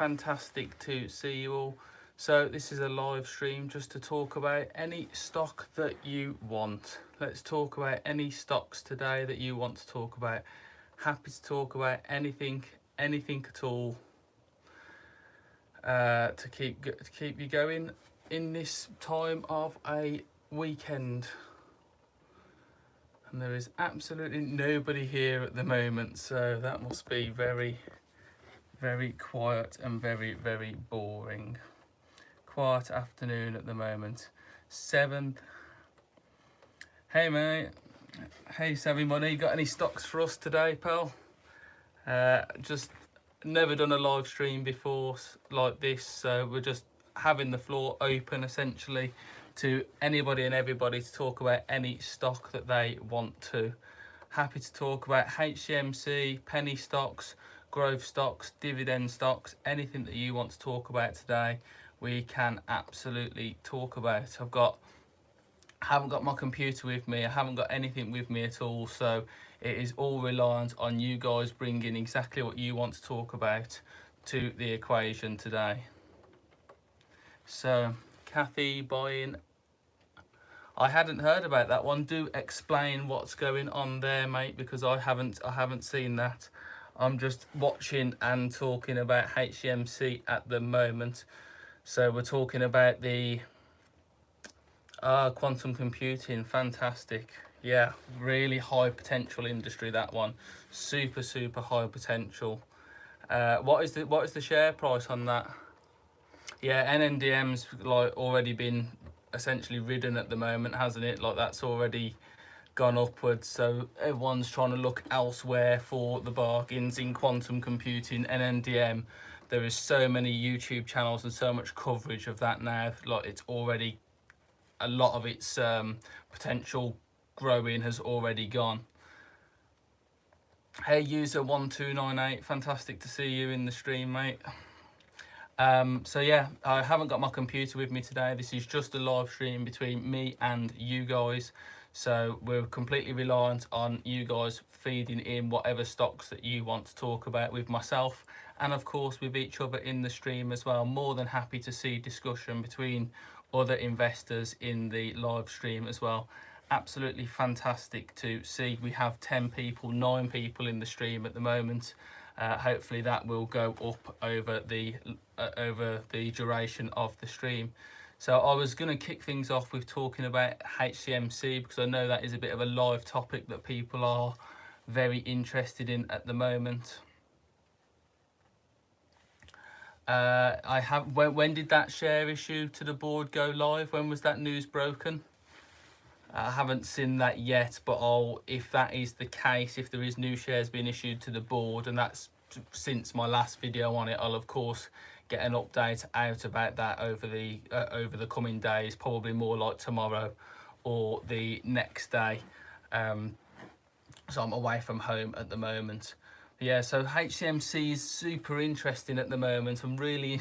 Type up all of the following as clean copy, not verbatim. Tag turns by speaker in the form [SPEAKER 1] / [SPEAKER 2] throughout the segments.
[SPEAKER 1] Fantastic to see you all. So this is a live stream just to talk about any stock that you want. Let's talk about any stocks today that you want to talk about. Happy to talk about anything at all to keep you going in this time of a weekend. And there is absolutely nobody here at the moment, so that must be very quiet and very boring. Quiet afternoon at the moment. 7th. Hey mate. Hey Savvy Money, got any stocks for us today, pal? Just never done a live stream before like this, so we're just having the floor open essentially to anybody and everybody to talk about any stock that they want to. Happy to talk about Hcmc, penny stocks, growth stocks, dividend stocks, anything that you want to talk about today, we can absolutely talk about. I haven't got my computer with me, I haven't got anything with me at all, so it is all reliant on you guys bringing exactly what you want to talk about to the equation today. So, Kathy buying, I hadn't heard about that one. Do explain what's going on there, mate, because I haven't seen that. I'm just watching and talking about Hcmc at the moment. So we're talking about the quantum computing. Fantastic. Yeah, really high potential industry, that one. Super high potential. What is the share price on that? Yeah, NNDM's like already been essentially ridden at the moment, hasn't it? Like that's already gone upwards, so everyone's trying to look elsewhere for the bargains in quantum computing and NDM. There is so many YouTube channels and so much coverage of that now, like it's already, a lot of its potential growing has already gone. Hey user 1298, fantastic to see you in the stream, mate. So yeah, I haven't got my computer with me today. This is just a live stream between me and you guys. So we're completely reliant on you guys feeding in whatever stocks that you want to talk about with myself, and of course with each other in the stream as well. More than happy to see discussion between other investors in the live stream as well. Absolutely fantastic to see. We have 9 people in the stream at the moment. Hopefully that will go up over the duration of the stream. So I was going to kick things off with talking about Hcmc, because I know that is a bit of a live topic that people are very interested in at the moment. When did that share issue to the board go live? When was that news broken? I haven't seen that yet, but if that is the case, if there is new shares being issued to the board, and that's since my last video on it, I'll of course get an update out about that over the coming days, probably more like tomorrow or the next day. So I'm away from home at the moment. Yeah, so Hcmc is super interesting at the moment. I'm really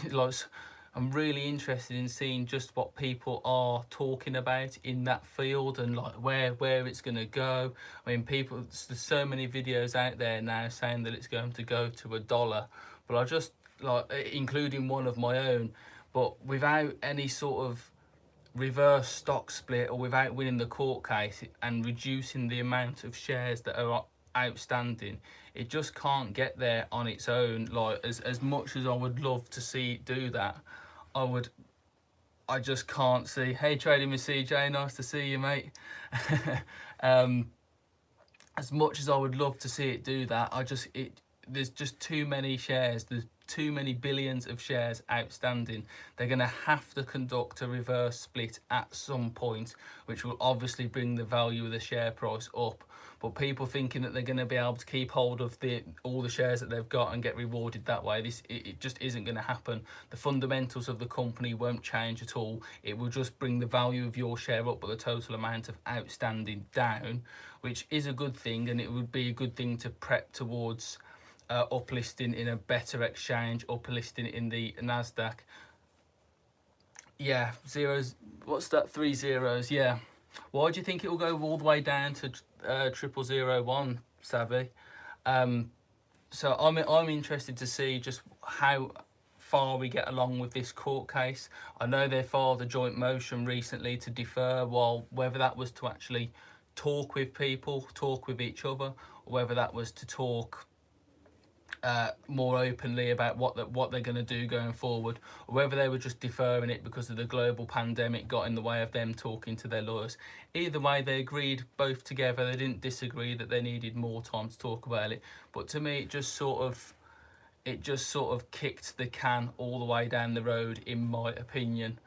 [SPEAKER 1] interested in seeing just what people are talking about in that field and like where it's going to go. I mean, there's so many videos out there now saying that it's going to go to $1, but I just including one of my own, but without any sort of reverse stock split or without winning the court case and reducing the amount of shares that are outstanding, it just can't get there on its own. Like as much as I would love to see it do that, I just can't see. Hey, trading with CJ, nice to see you, mate. As much as I would love to see it do that, there's just too many shares. There's too many billions of shares outstanding. They're going to have to conduct a reverse split at some point, which will obviously bring the value of the share price up. But people thinking that they're going to be able to keep hold of all the shares that they've got and get rewarded that way, it just isn't going to happen. The fundamentals of the company won't change at all. It will just bring the value of your share up, but the total amount of outstanding down, which is a good thing, and it would be a good thing to prep towards uplisting in a better exchange, uplisting in the NASDAQ. Yeah, zeros. What's that? 3 zeros. Yeah. Why do you think it will go all the way down to 0001, Savvy? So I'm interested to see just how far we get along with this court case. I know they filed a joint motion recently to defer, while whether that was to actually talk with people, talk with each other, or whether that was to talk more openly about what they're going to do going forward, or whether they were just deferring it because of the global pandemic got in the way of them talking to their lawyers. Either way, they agreed both together. They didn't disagree that they needed more time to talk about it. But to me, it just sort of kicked the can all the way down the road, in my opinion.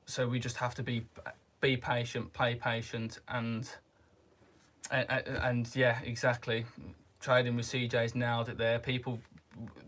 [SPEAKER 1] So we just have to be patient, play patient, and yeah, exactly. Trading with CJ's nailed it there.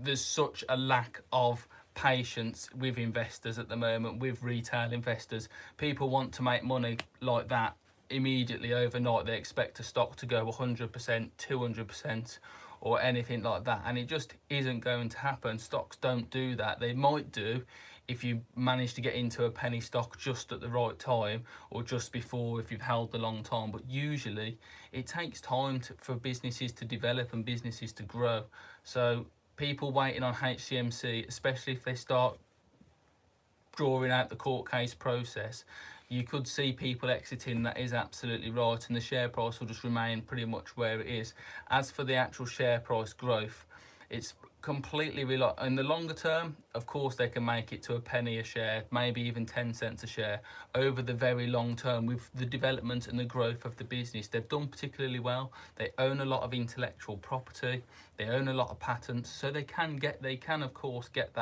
[SPEAKER 1] There's such a lack of patience with investors at the moment, with retail investors. People want to make money like that immediately, overnight. They expect a stock to go 100%, 200%, or anything like that, and it just isn't going to happen. Stocks don't do that. They might do if you manage to get into a penny stock just at the right time, or just before, if you've held the long time. But usually it takes time for businesses to develop and businesses to grow. So people waiting on Hcmc, especially if they start drawing out the court case process, you could see people exiting. That is absolutely right, and the share price will just remain pretty much where it is. As for the actual share price growth, it's completely in the longer term. Of course, they can make it to a penny a share, maybe even 10 cents a share over the very long term. With the development and the growth of the business, they've done particularly well. They own a lot of intellectual property, they own a lot of patents, so they can of course get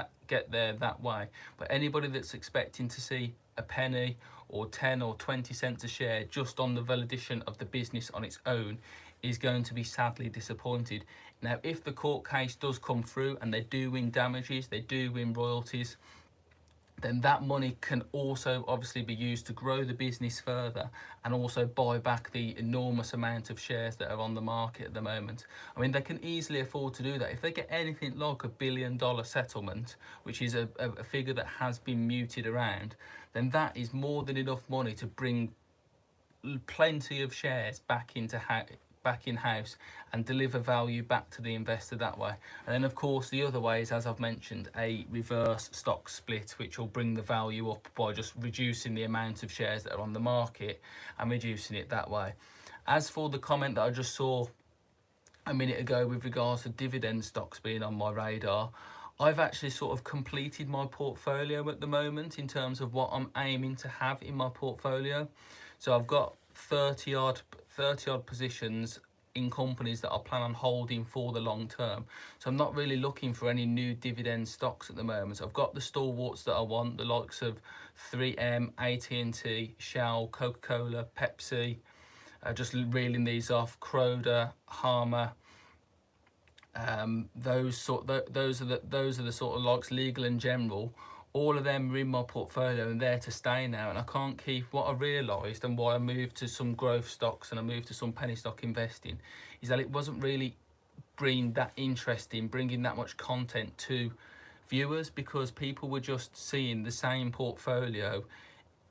[SPEAKER 1] there that way. But anybody that's expecting to see a penny or 10 or 20 cents a share just on the validation of the business on its own is going to be sadly disappointed. Now, if the court case does come through and they do win damages, they do win royalties, then that money can also obviously be used to grow the business further, and also buy back the enormous amount of shares that are on the market at the moment. I mean, they can easily afford to do that. If they get anything like $1 billion settlement, which is a figure that has been muted around, then that is more than enough money to bring plenty of shares back in-house and deliver value back to the investor that way. And then of course the other way is, as I've mentioned, a reverse stock split, which will bring the value up by just reducing the amount of shares that are on the market and reducing it that way. As for the comment that I just saw a minute ago with regards to dividend stocks being on my radar, I've actually sort of completed my portfolio at the moment in terms of what I'm aiming to have in my portfolio. So I've got 30 odd positions in companies that I plan on holding for the long term. So I'm not really looking for any new dividend stocks at the moment. I've got the stalwarts that I want, the likes of 3M, AT&T, Shell, Coca-Cola, Pepsi, just reeling these off, Croda, Harmer. Those are the sort of likes, Legal and General. All of them are in my portfolio and there to stay now, and I can't keep. What I realised, and why I moved to some growth stocks and I moved to some penny stock investing, is that it wasn't really bringing that much content to viewers, because people were just seeing the same portfolio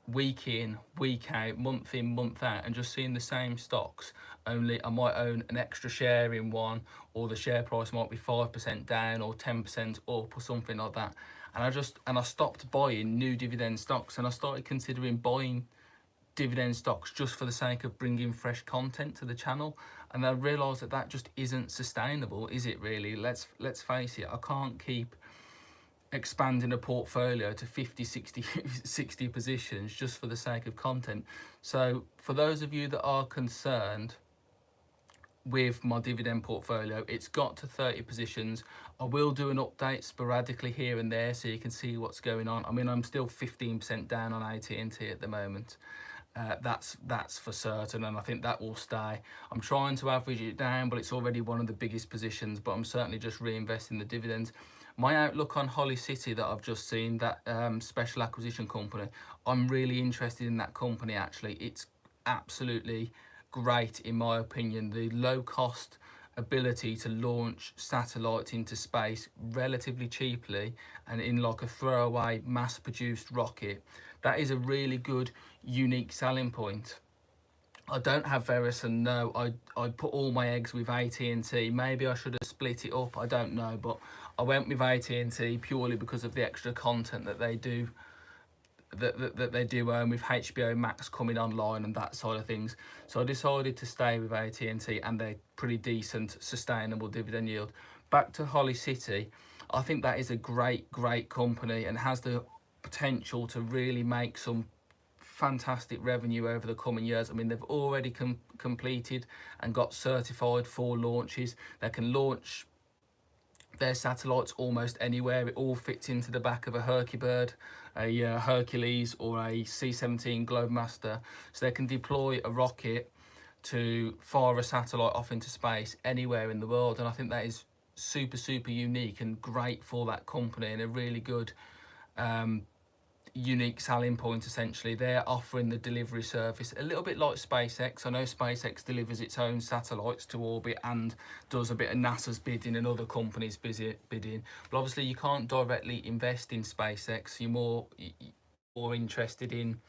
[SPEAKER 1] week in, week out, month in, month out, and just seeing the same stocks. Only I might own an extra share in one, or the share price might be 5% down or 10% up or something like that. And I stopped buying new dividend stocks, and I started considering buying dividend stocks just for the sake of bringing fresh content to the channel. And I realised that just isn't sustainable, is it really? Let's face it, I can't keep expanding a portfolio to 50, 60 positions just for the sake of content. So for those of you that are concerned with my dividend portfolio, it's got to 30 positions. I will do an update sporadically here and there so you can see what's going on. I mean, I'm still 15% down on AT&T at the moment. That's for certain, and I think that will stay. I'm trying to average it down, but it's already one of the biggest positions, but I'm certainly just reinvesting the dividends. My outlook on Holly City that I've just seen, that special acquisition company, I'm really interested in that company actually. It's absolutely great in my opinion. The low cost ability to launch satellites into space relatively cheaply and in like a throwaway mass produced rocket, that is a really good unique selling point. I don't have Verison, no. I put all my eggs with AT&T. Maybe I should have split it up, I don't know, but I went with AT&T purely because of the extra content that they do that they do with HBO Max coming online and that side of things. So I decided to stay with AT&T and their pretty decent sustainable dividend yield. Back to Holly City, I think that is a great company and has the potential to really make some fantastic revenue over the coming years. I mean, they've already completed and got certified for launches. They can launch their satellites almost anywhere. It all fits into the back of a Hercubird, a Hercules, or a C-17 Globemaster. So they can deploy a rocket to fire a satellite off into space anywhere in the world. And I think that is super unique and great for that company, and a really good unique selling point. Essentially, they're offering the delivery service a little bit like SpaceX. I know SpaceX delivers its own satellites to orbit and does a bit of NASA's bidding and other companies bidding, but obviously you can't directly invest in SpaceX. You're more interested in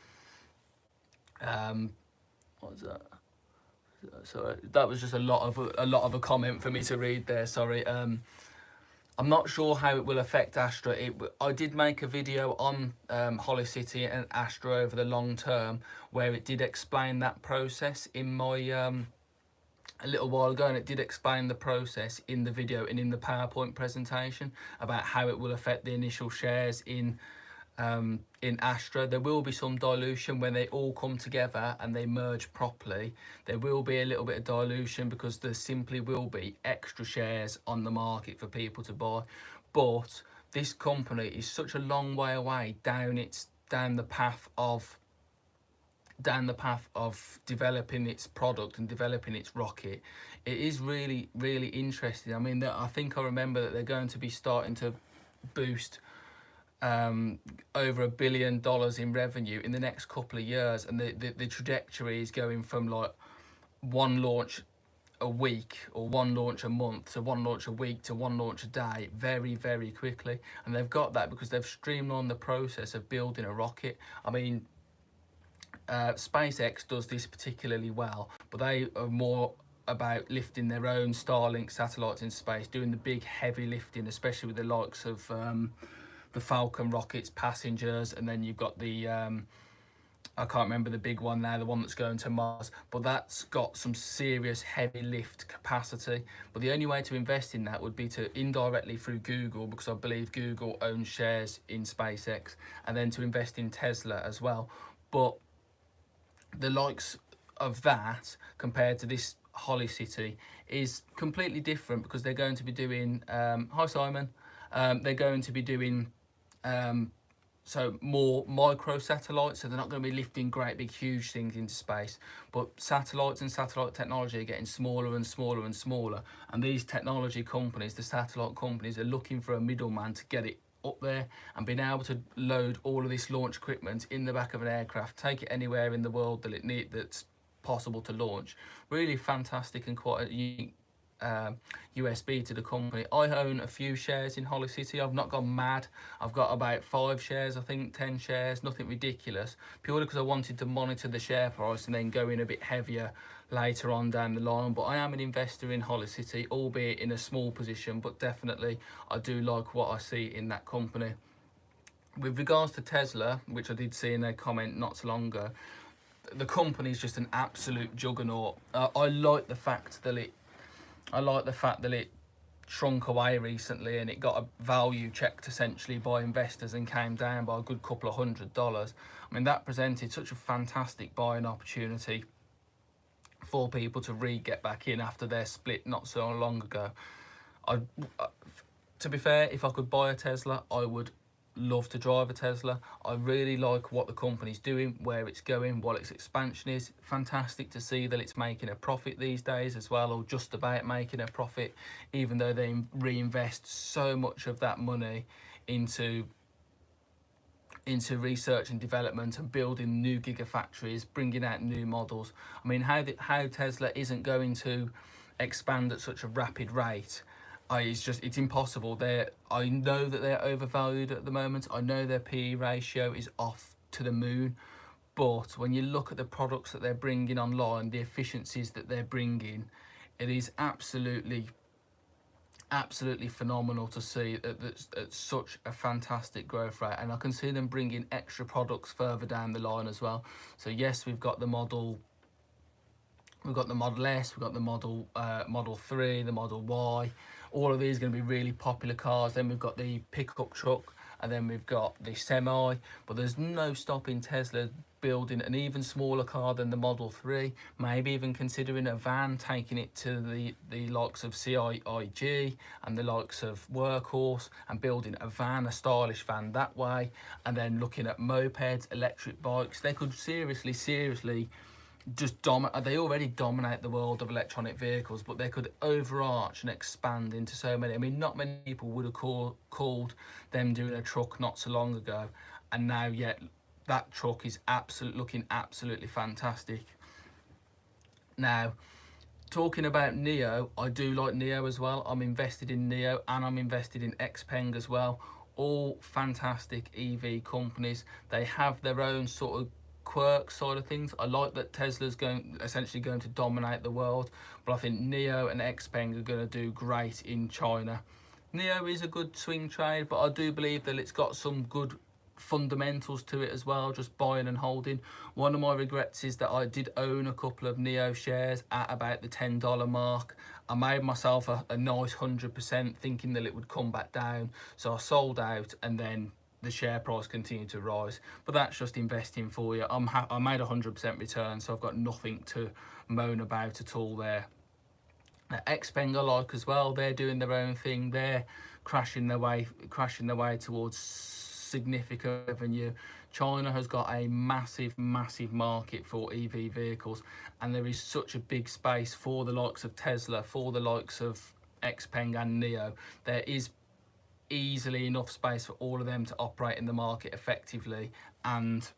[SPEAKER 1] what was that? Sorry, that was just a lot of a comment for me to read there. Sorry. I'm not sure how it will affect Astra. I did make a video on Holly City and Astra over the long term, where it did explain that process in my a little while ago, and it did explain the process in the video and in the PowerPoint presentation about how it will affect the initial shares in Astra. There will be some dilution when they all come together and they merge properly. There will be a little bit of dilution because there simply will be extra shares on the market for people to buy. But this company is such a long way away down the path of developing its product and developing its rocket. It is really interesting. I mean, I think I remember that they're going to be starting to boost over $1 billion in revenue in the next couple of years, and the trajectory is going from like one launch a week or one launch a month to one launch a week to one launch a day very quickly. And they've got that because they've streamlined the process of building a rocket. I mean, SpaceX does this particularly well, but they are more about lifting their own Starlink satellites in space, doing the big heavy lifting, especially with the likes of the Falcon rockets, passengers, and then you've got the I can't remember the big one now, the one that's going to Mars, but that's got some serious heavy lift capacity. But the only way to invest in that would be to indirectly through Google, because I believe Google owns shares in SpaceX, and then to invest in Tesla as well. But the likes of that compared to this Holly City is completely different, because they're going to be doing hi Simon, they're going to be doing so more micro satellites. So they're not going to be lifting great big huge things into space, but satellites and satellite technology are getting smaller and smaller, and these technology companies, the satellite companies, are looking for a middleman to get it up there and being able to load all of this launch equipment in the back of an aircraft, take it anywhere in the world that's possible to launch. Really fantastic and quite a unique USB to the company. I own a few shares in Holly City. I've not gone mad. I've got about 5 shares, I think 10 shares, nothing ridiculous, purely because I wanted to monitor the share price and then go in a bit heavier later on down the line. But I am an investor in Holly City, albeit in a small position, but definitely I do like what I see in that company. With regards to Tesla, which I did see in their comment not so long ago, the company is just an absolute juggernaut. I like the fact that it shrunk away recently, and it got a value checked essentially by investors and came down by a good couple of $100. I mean, that presented such a fantastic buying opportunity for people to get back in after their split not so long ago. To be fair, if I could buy a Tesla, I would love to drive a Tesla. I really like what the company's doing, where it's going, what its expansion is. Fantastic to see that it's making a profit these days as well, or just about making a profit, even though they reinvest so much of that money into research and development and building new gigafactories, bringing out new models. I mean, how Tesla isn't going to expand at such a rapid rate, it's impossible. I know that they're overvalued at the moment. I know their PE ratio is off to the moon, but when you look at the products that they're bringing online, the efficiencies that they're bringing, it is absolutely absolutely phenomenal to see at such a fantastic growth rate, and I can see them bringing extra products further down the line as well. So yes, we've got the Model S, we've got the Model 3, the Model Y. All of these are going to be really popular cars. Then we've got the pickup truck, and then we've got the semi. But there's no stopping Tesla building an even smaller car than the Model 3, maybe even considering a van, taking it to the likes of CIG and the likes of Workhorse, and building a van, a stylish van that way, and then looking at mopeds, electric bikes. They could seriously just dominate. They already dominate the world of electronic vehicles, but they could overarch and expand into so many. I mean, not many people would have called them doing a truck not so long ago, and now yet that truck is looking absolutely fantastic. Now, talking about NIO, I do like NIO as well. I'm invested in NIO, and I'm invested in XPeng as well. All fantastic EV companies. They have their own sort of quirk side of things. I like that Tesla's essentially going to dominate the world, but I think NIO and XPeng are going to do great in China. NIO is a good swing trade, but I do believe that it's got some good fundamentals to it as well, just buying and holding. One of my regrets is that I did own a couple of NIO shares at about the $10 mark. I made myself a nice 100% thinking that it would come back down, so I sold out, and then the share price continued to rise. But that's just investing for you. I made a 100% return, so I've got nothing to moan about at all there. XPeng I like as well. They're doing their own thing. They're crashing their way towards significant revenue. China has got a massive market for EV vehicles, and there is such a big space for the likes of Tesla, for the likes of XPeng and NIO. There is easily enough space for all of them to operate in the market effectively and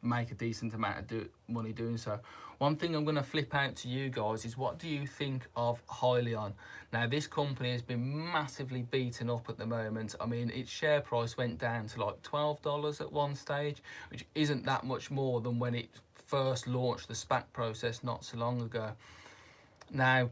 [SPEAKER 1] make a decent amount of money doing so. One thing I'm going to flip out to you guys is, what do you think of Hyliion? Now, this company has been massively beaten up at the moment. I mean, its share price went down to like $12 at one stage, which isn't that much more than when it first launched the SPAC process not so long ago. Now,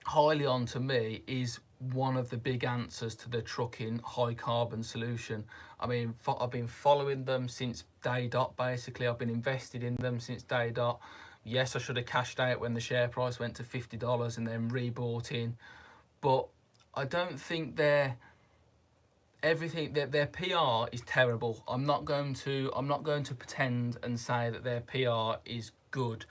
[SPEAKER 1] Hyliion to me is one of the big answers to the trucking high carbon solution. I mean, I've been following them since day dot, basically. I've been invested in them since day dot. Yes, I should have cashed out when the share price went to $50 and then rebought in, but I don't think their PR is terrible. I'm not going to pretend and say that their PR is good,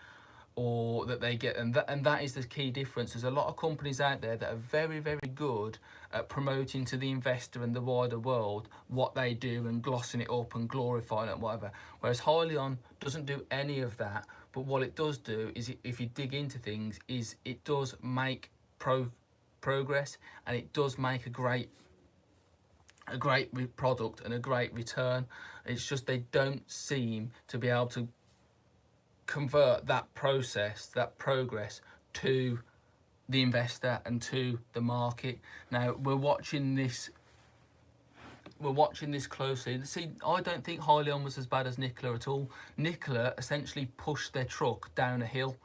[SPEAKER 1] or that they get, and that is the key difference. There's a lot of companies out there that are very good at promoting to the investor and the wider world what they do and glossing it up and glorifying it and whatever, whereas Hyliion doesn't do any of that. But what it does do is, if you dig into things, is it does make progress, and it does make a great product and a great return. It's just they don't seem to be able to convert that progress to the investor and to the market. Now, we're watching this closely. See, I don't think Hyliion was as bad as Nikola at all. Nikola essentially pushed their truck down a hill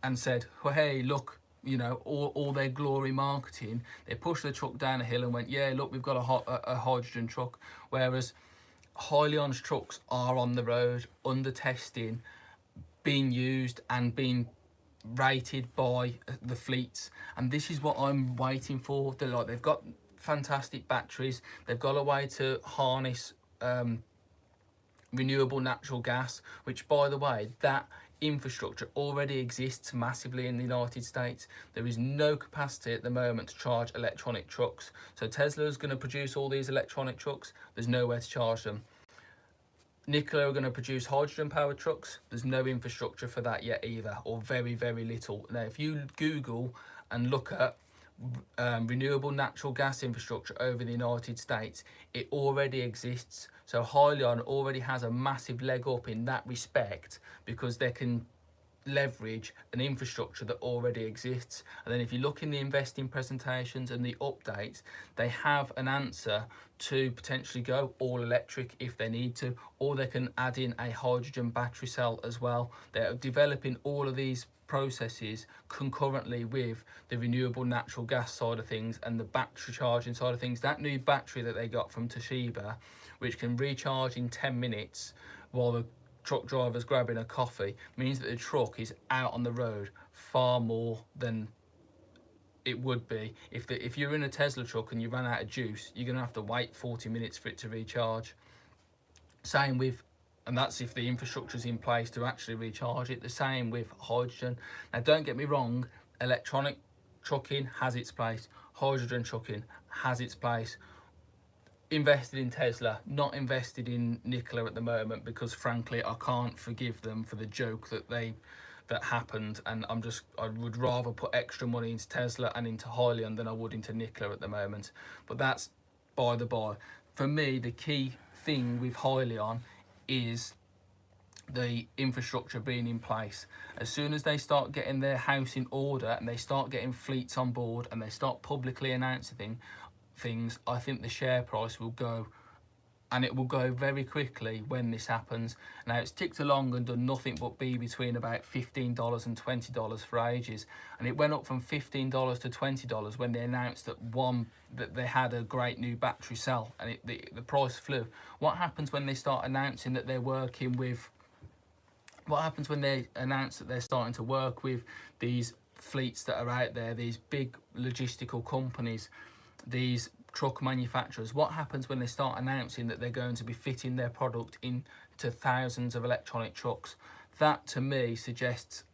[SPEAKER 1] and said, well, hey, look, you know, all their glory marketing, they pushed the truck down a hill and went, yeah, look, we've got a hydrogen truck. Whereas Hyliion's trucks are on the road, under testing, being used and being rated by the fleets, and this is what I'm waiting for. They've got fantastic batteries. They've got a way to harness renewable natural gas, which, by the way, that infrastructure already exists massively in the United States. There is no capacity at the moment to charge electronic trucks. So Tesla is going to produce all these electronic trucks. There's nowhere to charge them. Nikola are going to produce hydrogen-powered trucks. There's no infrastructure for that yet either, or very little. Now, if you Google and look at renewable natural gas infrastructure over the United States, it already exists. So Hyliion already has a massive leg up in that respect, because they can leverage an infrastructure that already exists. And then if you look in the investing presentations and the updates, they have an answer to potentially go all electric if they need to, or they can add in a hydrogen battery cell as well. They're developing all of these processes concurrently with the renewable natural gas side of things and the battery charging side of things. That new battery that they got from Toshiba, which can recharge in 10 minutes while the truck driver's grabbing a coffee, means that the truck is out on the road far more than it would be if you're in a Tesla truck and you ran out of juice. You're going to have to wait 40 minutes for it to recharge. Same with, and that's if the infrastructure is in place to actually recharge it. The same with hydrogen. Now, don't get me wrong, electronic trucking has its place. Hydrogen trucking has its place. Invested in Tesla, not invested in Nikola at the moment, because frankly I can't forgive them for the joke that happened, and I would rather put extra money into Tesla and into Hyliion than I would into Nikola at the moment. But that's by the by. For me, the key thing with Hyliion is the infrastructure being in place. As soon as they start getting their house in order and they start getting fleets on board and they start publicly announcing things, I think the share price will go, and it will go very quickly when this happens. Now, it's ticked along and done nothing but be between about $15 and $20 for ages, and it went up from $15 to $20 when they announced that they had a great new battery cell, and the price flew. What happens when they start announcing that they're working with, what happens when they announce that they're starting to work with these fleets that are out there, these big logistical companies, these truck manufacturers? What happens when they start announcing that they're going to be fitting their product into thousands of electronic trucks? That to me suggests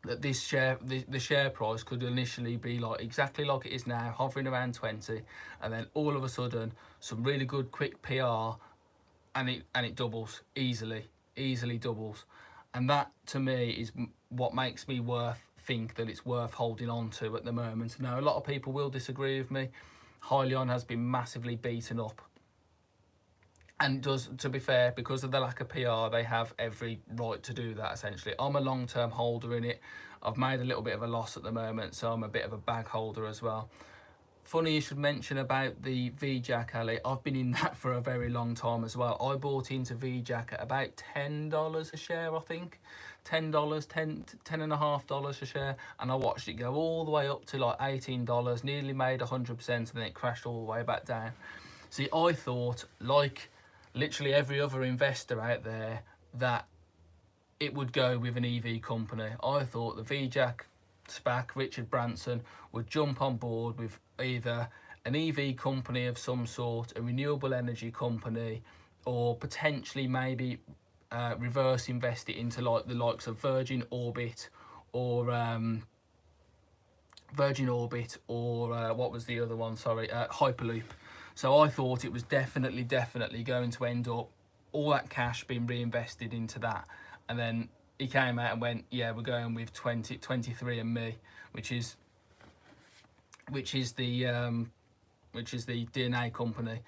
[SPEAKER 1] that the share price could initially be like exactly like it is now, hovering around 20, and then all of a sudden some really good quick PR, and it doubles easily doubles. And that to me is what makes me think that it's worth holding on to at the moment. Now, a lot of people will disagree with me. Hyliion has been massively beaten up, and does, to be fair, because of the lack of PR, they have every right to do that essentially. I'm a long-term holder in it. I've made a little bit of a loss at the moment, so I'm a bit of a bag holder as well. Funny you should mention about the VJack, Ali. I've been in that for a very long time as well. I bought into VJack at about $10 a share, I think. $10.5 a share, and I watched it go all the way up to like $18, nearly made 100%, and then it crashed all the way back down. See, I thought, like literally every other investor out there, that it would go with an EV company. I thought the VJack SPAC, Richard Branson, would jump on board with either an EV company of some sort, a renewable energy company, or potentially maybe reverse invest it into like the likes of Virgin Orbit or what was the other one, sorry, Hyperloop. So I thought it was definitely going to end up all that cash being reinvested into that. And then he came out and went, yeah, we're going with 23andMe, which is the DNA company.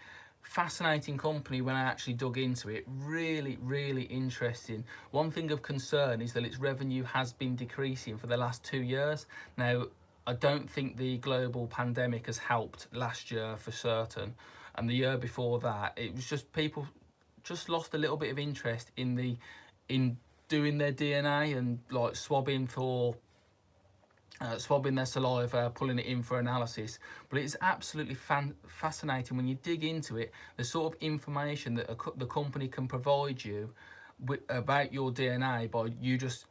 [SPEAKER 1] Fascinating company when I actually dug into it. Really interesting. One thing of concern is that its revenue has been decreasing for the last 2 years. Now, I don't think the global pandemic has helped last year for certain, and the year before that it was just people just lost a little bit of interest in doing their DNA and like swabbing their saliva, pulling it in for analysis. But it's absolutely fascinating when you dig into it, the sort of information that the company can provide you about your DNA by you just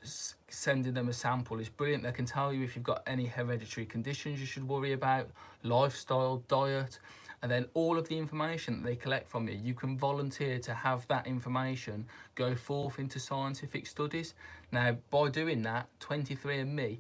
[SPEAKER 1] sending them a sample is brilliant. They can tell you if you've got any hereditary conditions you should worry about, lifestyle, diet, and then all of the information that they collect from you can volunteer to have that information go forth into scientific studies. Now, by doing that, 23andMe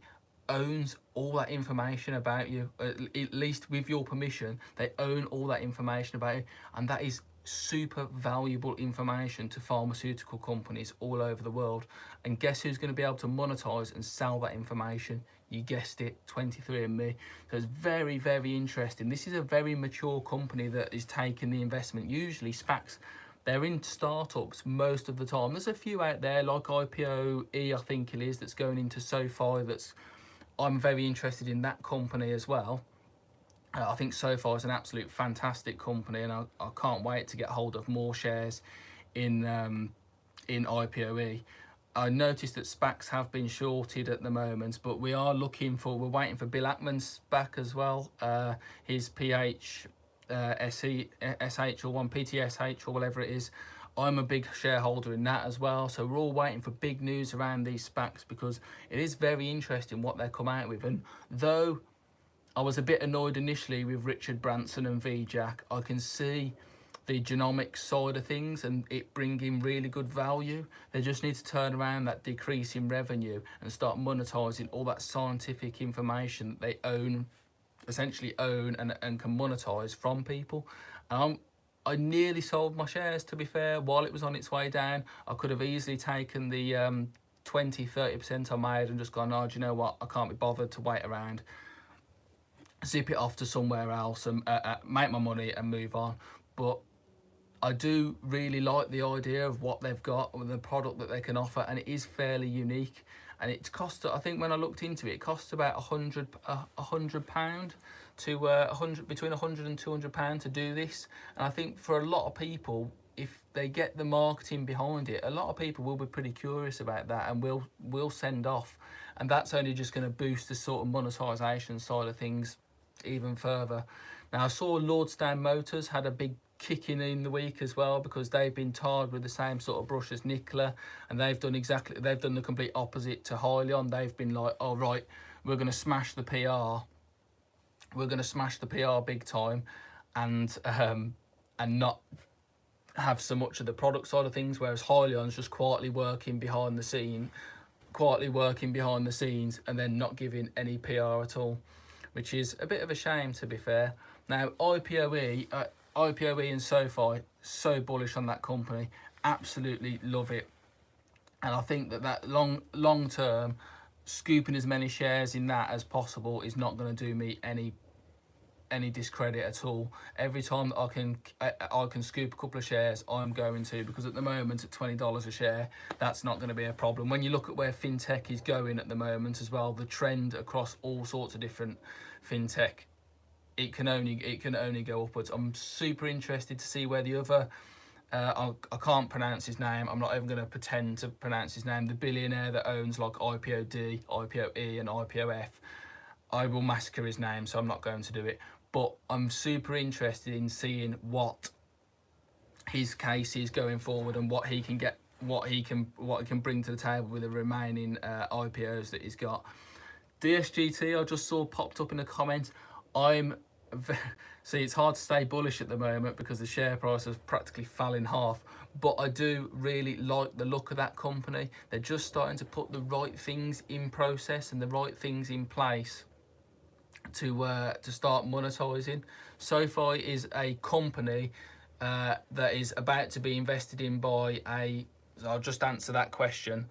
[SPEAKER 1] owns all that information about you, at least with your permission. They own all that information about you, and that is super valuable information to pharmaceutical companies all over the world. And guess who's going to be able to monetize and sell that information? You guessed it, 23andMe. So it's very interesting. This is a very mature company that is taking the investment. Usually SPACs, they're in startups most of the time. There's a few out there like IPOE, I think it is, that's going into Sofi. I'm very interested in that company as well. I think Sofi is an absolute fantastic company, and I can't wait to get hold of more shares in IPOE. I noticed that SPACs have been shorted at the moment, but we're waiting for Bill Ackman's SPAC as well. His PH SH or one PTSH or whatever it is. I'm a big shareholder in that as well. So we're all waiting for big news around these SPACs, because it is very interesting what they come out with. And though I was a bit annoyed initially with Richard Branson and VJack, I can see the genomics side of things and it bringing really good value. They just need to turn around that decrease in revenue and start monetizing all that scientific information that they essentially own and can monetize from people. I nearly sold my shares, to be fair, while it was on its way down. I could have easily taken the 20-30% I made and just gone, oh, do you know what, I can't be bothered to wait around, zip it off to somewhere else and make my money and move on. But I do really like the idea of what they've got, the product that they can offer, and it is fairly unique. And it cost, I think when I looked into it, it costs about £100 to between £100 and £200 to do this. And I think for a lot of people, if they get the marketing behind it, a lot of people will be pretty curious about that and will send off. And that's only just going to boost the sort of monetization side of things even further. Now, I saw Lordstown Motors had a big kick in the week as well, because they've been tarred with the same sort of brush as Nikola, and they've done the complete opposite to Hyliion. They've been like, oh right, we're going to smash the PR, big time, and not have so much of the product side of things, whereas Hyliion's just quietly working behind the scenes and then not giving any PR at all, which is a bit of a shame, to be fair. Now, IPOE and Sofi, so bullish on that company, absolutely love it. And I think that long term, scooping as many shares in that as possible is not going to do me any discredit at all. Every time that I can scoop a couple of shares, I'm going to, because at the moment at $20 a share, that's not going to be a problem. When you look at where fintech is going at the moment as well, the trend across all sorts of different fintech, it can only go upwards. I'm super interested to see where the other I can't pronounce his name. I'm not even going to pretend to pronounce his name. The billionaire that owns like IPOD, IPOE and IPOF. I will massacre his name, so I'm not going to do it. But I'm super interested in seeing what his case is going forward and what he can bring to the table with the remaining IPOs that he's got. DSGT I just saw popped up in a comment. See, it's hard to stay bullish at the moment because the share price has practically fell in half, but I do really like the look of that company. They're just starting to put the right things in process and the right things in place to start monetizing. Sofi is a company that is about to be invested in by so I'll just answer that question.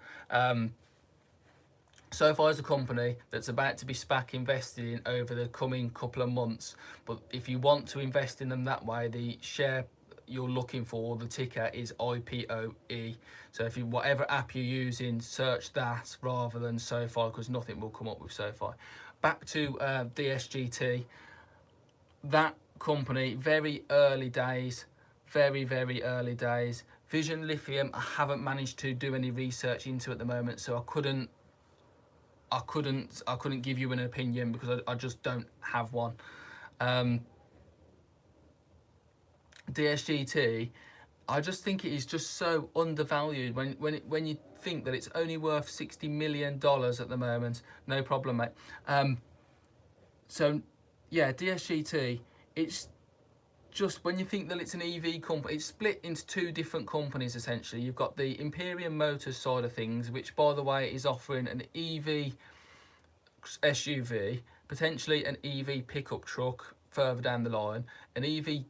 [SPEAKER 1] Sofi is a company that's about to be SPAC invested in over the coming couple of months. But if you want to invest in them that way, the share you're looking for, the ticker is IPOE. So if whatever app you're using, search that rather than Sofi, because nothing will come up with Sofi. Back to DSGT. That company, very early days, very early days. Vision Lithium, I haven't managed to do any research into at the moment, so I couldn't give you an opinion because I just don't have one. DSGT, I just think it is just so undervalued when you think that it's only worth $60 million at the moment. No problem, mate. So yeah, DSGT, it's just when you think that it's an EV company, it's split into two different companies essentially. You've got the Imperium Motors side of things, which by the way is offering an EV SUV, potentially an EV pickup truck further down the line, an EV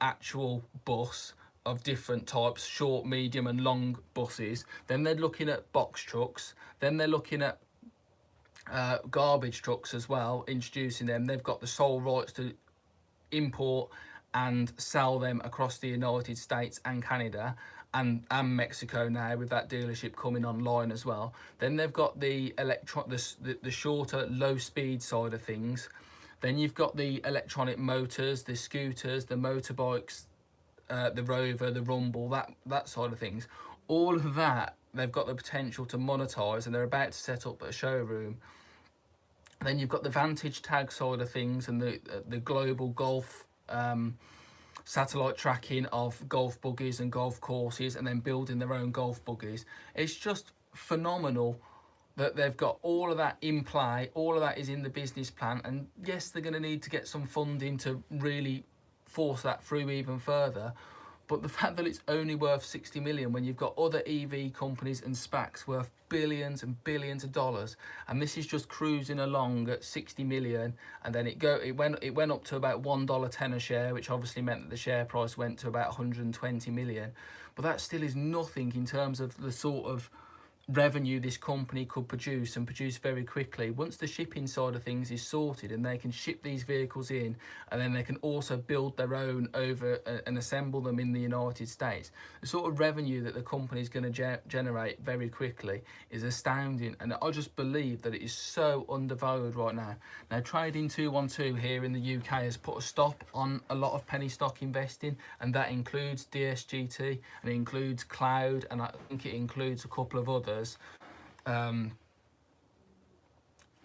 [SPEAKER 1] actual bus of different types, short, medium and long buses. Then they're looking at box trucks. Then they're looking at garbage trucks as well, introducing them. They've got the sole rights to import and sell them across the United States and Canada and Mexico now, with that dealership coming online as well. Then they've got the shorter low speed side of things. Then you've got the electronic motors, the scooters, the motorbikes, the Rover, the Rumble, that side of things. All of that they've got the potential to monetize, and they're about to set up a showroom. And then you've got the Vantage tag side of things, and the global golf satellite tracking of golf buggies and golf courses, and then building their own golf buggies. It's just phenomenal that they've got all of that in play. All of that is in the business plan, and yes, they're going to need to get some funding to really force that through even further. But the fact that it's only worth 60 million when you've got other EV companies and SPACs worth billions and billions of dollars, and this is just cruising along at 60 million, and then it went up to about $1.10 a share, which obviously meant that the share price went to about 120 million. But that still is nothing in terms of the sort of revenue this company could produce, and produce very quickly once the shipping side of things is sorted, and they can ship these vehicles in, and then they can also build their own over and assemble them in the United States. The sort of revenue that the company is going to generate very quickly is astounding, and I just believe that it is so undervalued right now. Now, Trading 212 here in the UK has put a stop on a lot of penny stock investing, and that includes DSGT, and it includes Cloud, and I think it includes a couple of others.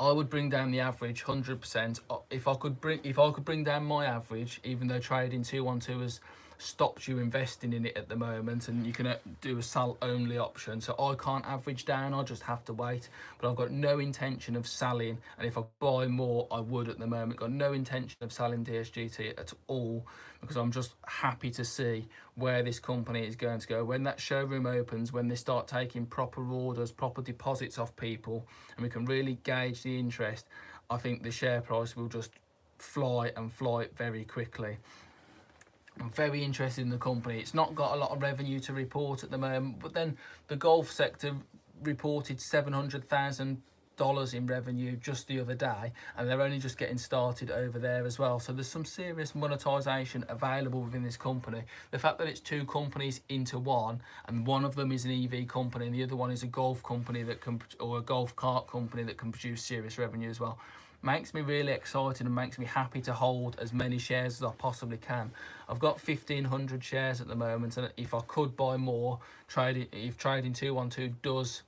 [SPEAKER 1] I would bring down the average 100%. If I could bring down my average, even though Trading 212 has stopped you investing in it at the moment, and you can do a sell only option, so I can't average down, I just have to wait. But I've got no intention of selling, and if I buy more I would at the moment. Got no intention of selling DSGT at all, because I'm just happy to see where this company is going to go when that showroom opens, when they start taking proper orders, proper deposits off people, and we can really gauge the interest. I think the share price will just fly and fly very quickly. I'm very interested in the company. It's not got a lot of revenue to report at the moment, but then the golf sector reported $700,000 in revenue just the other day, and they're only just getting started over there as well. So there's some serious monetization available within this company. The fact that it's two companies into one, and one of them is an EV company and the other one is a golf company that can, or a golf cart company that can produce serious revenue as well, makes me really excited and makes me happy to hold as many shares as I possibly can. I've got 1,500 shares at the moment, and if I could buy more, if Trading 212 does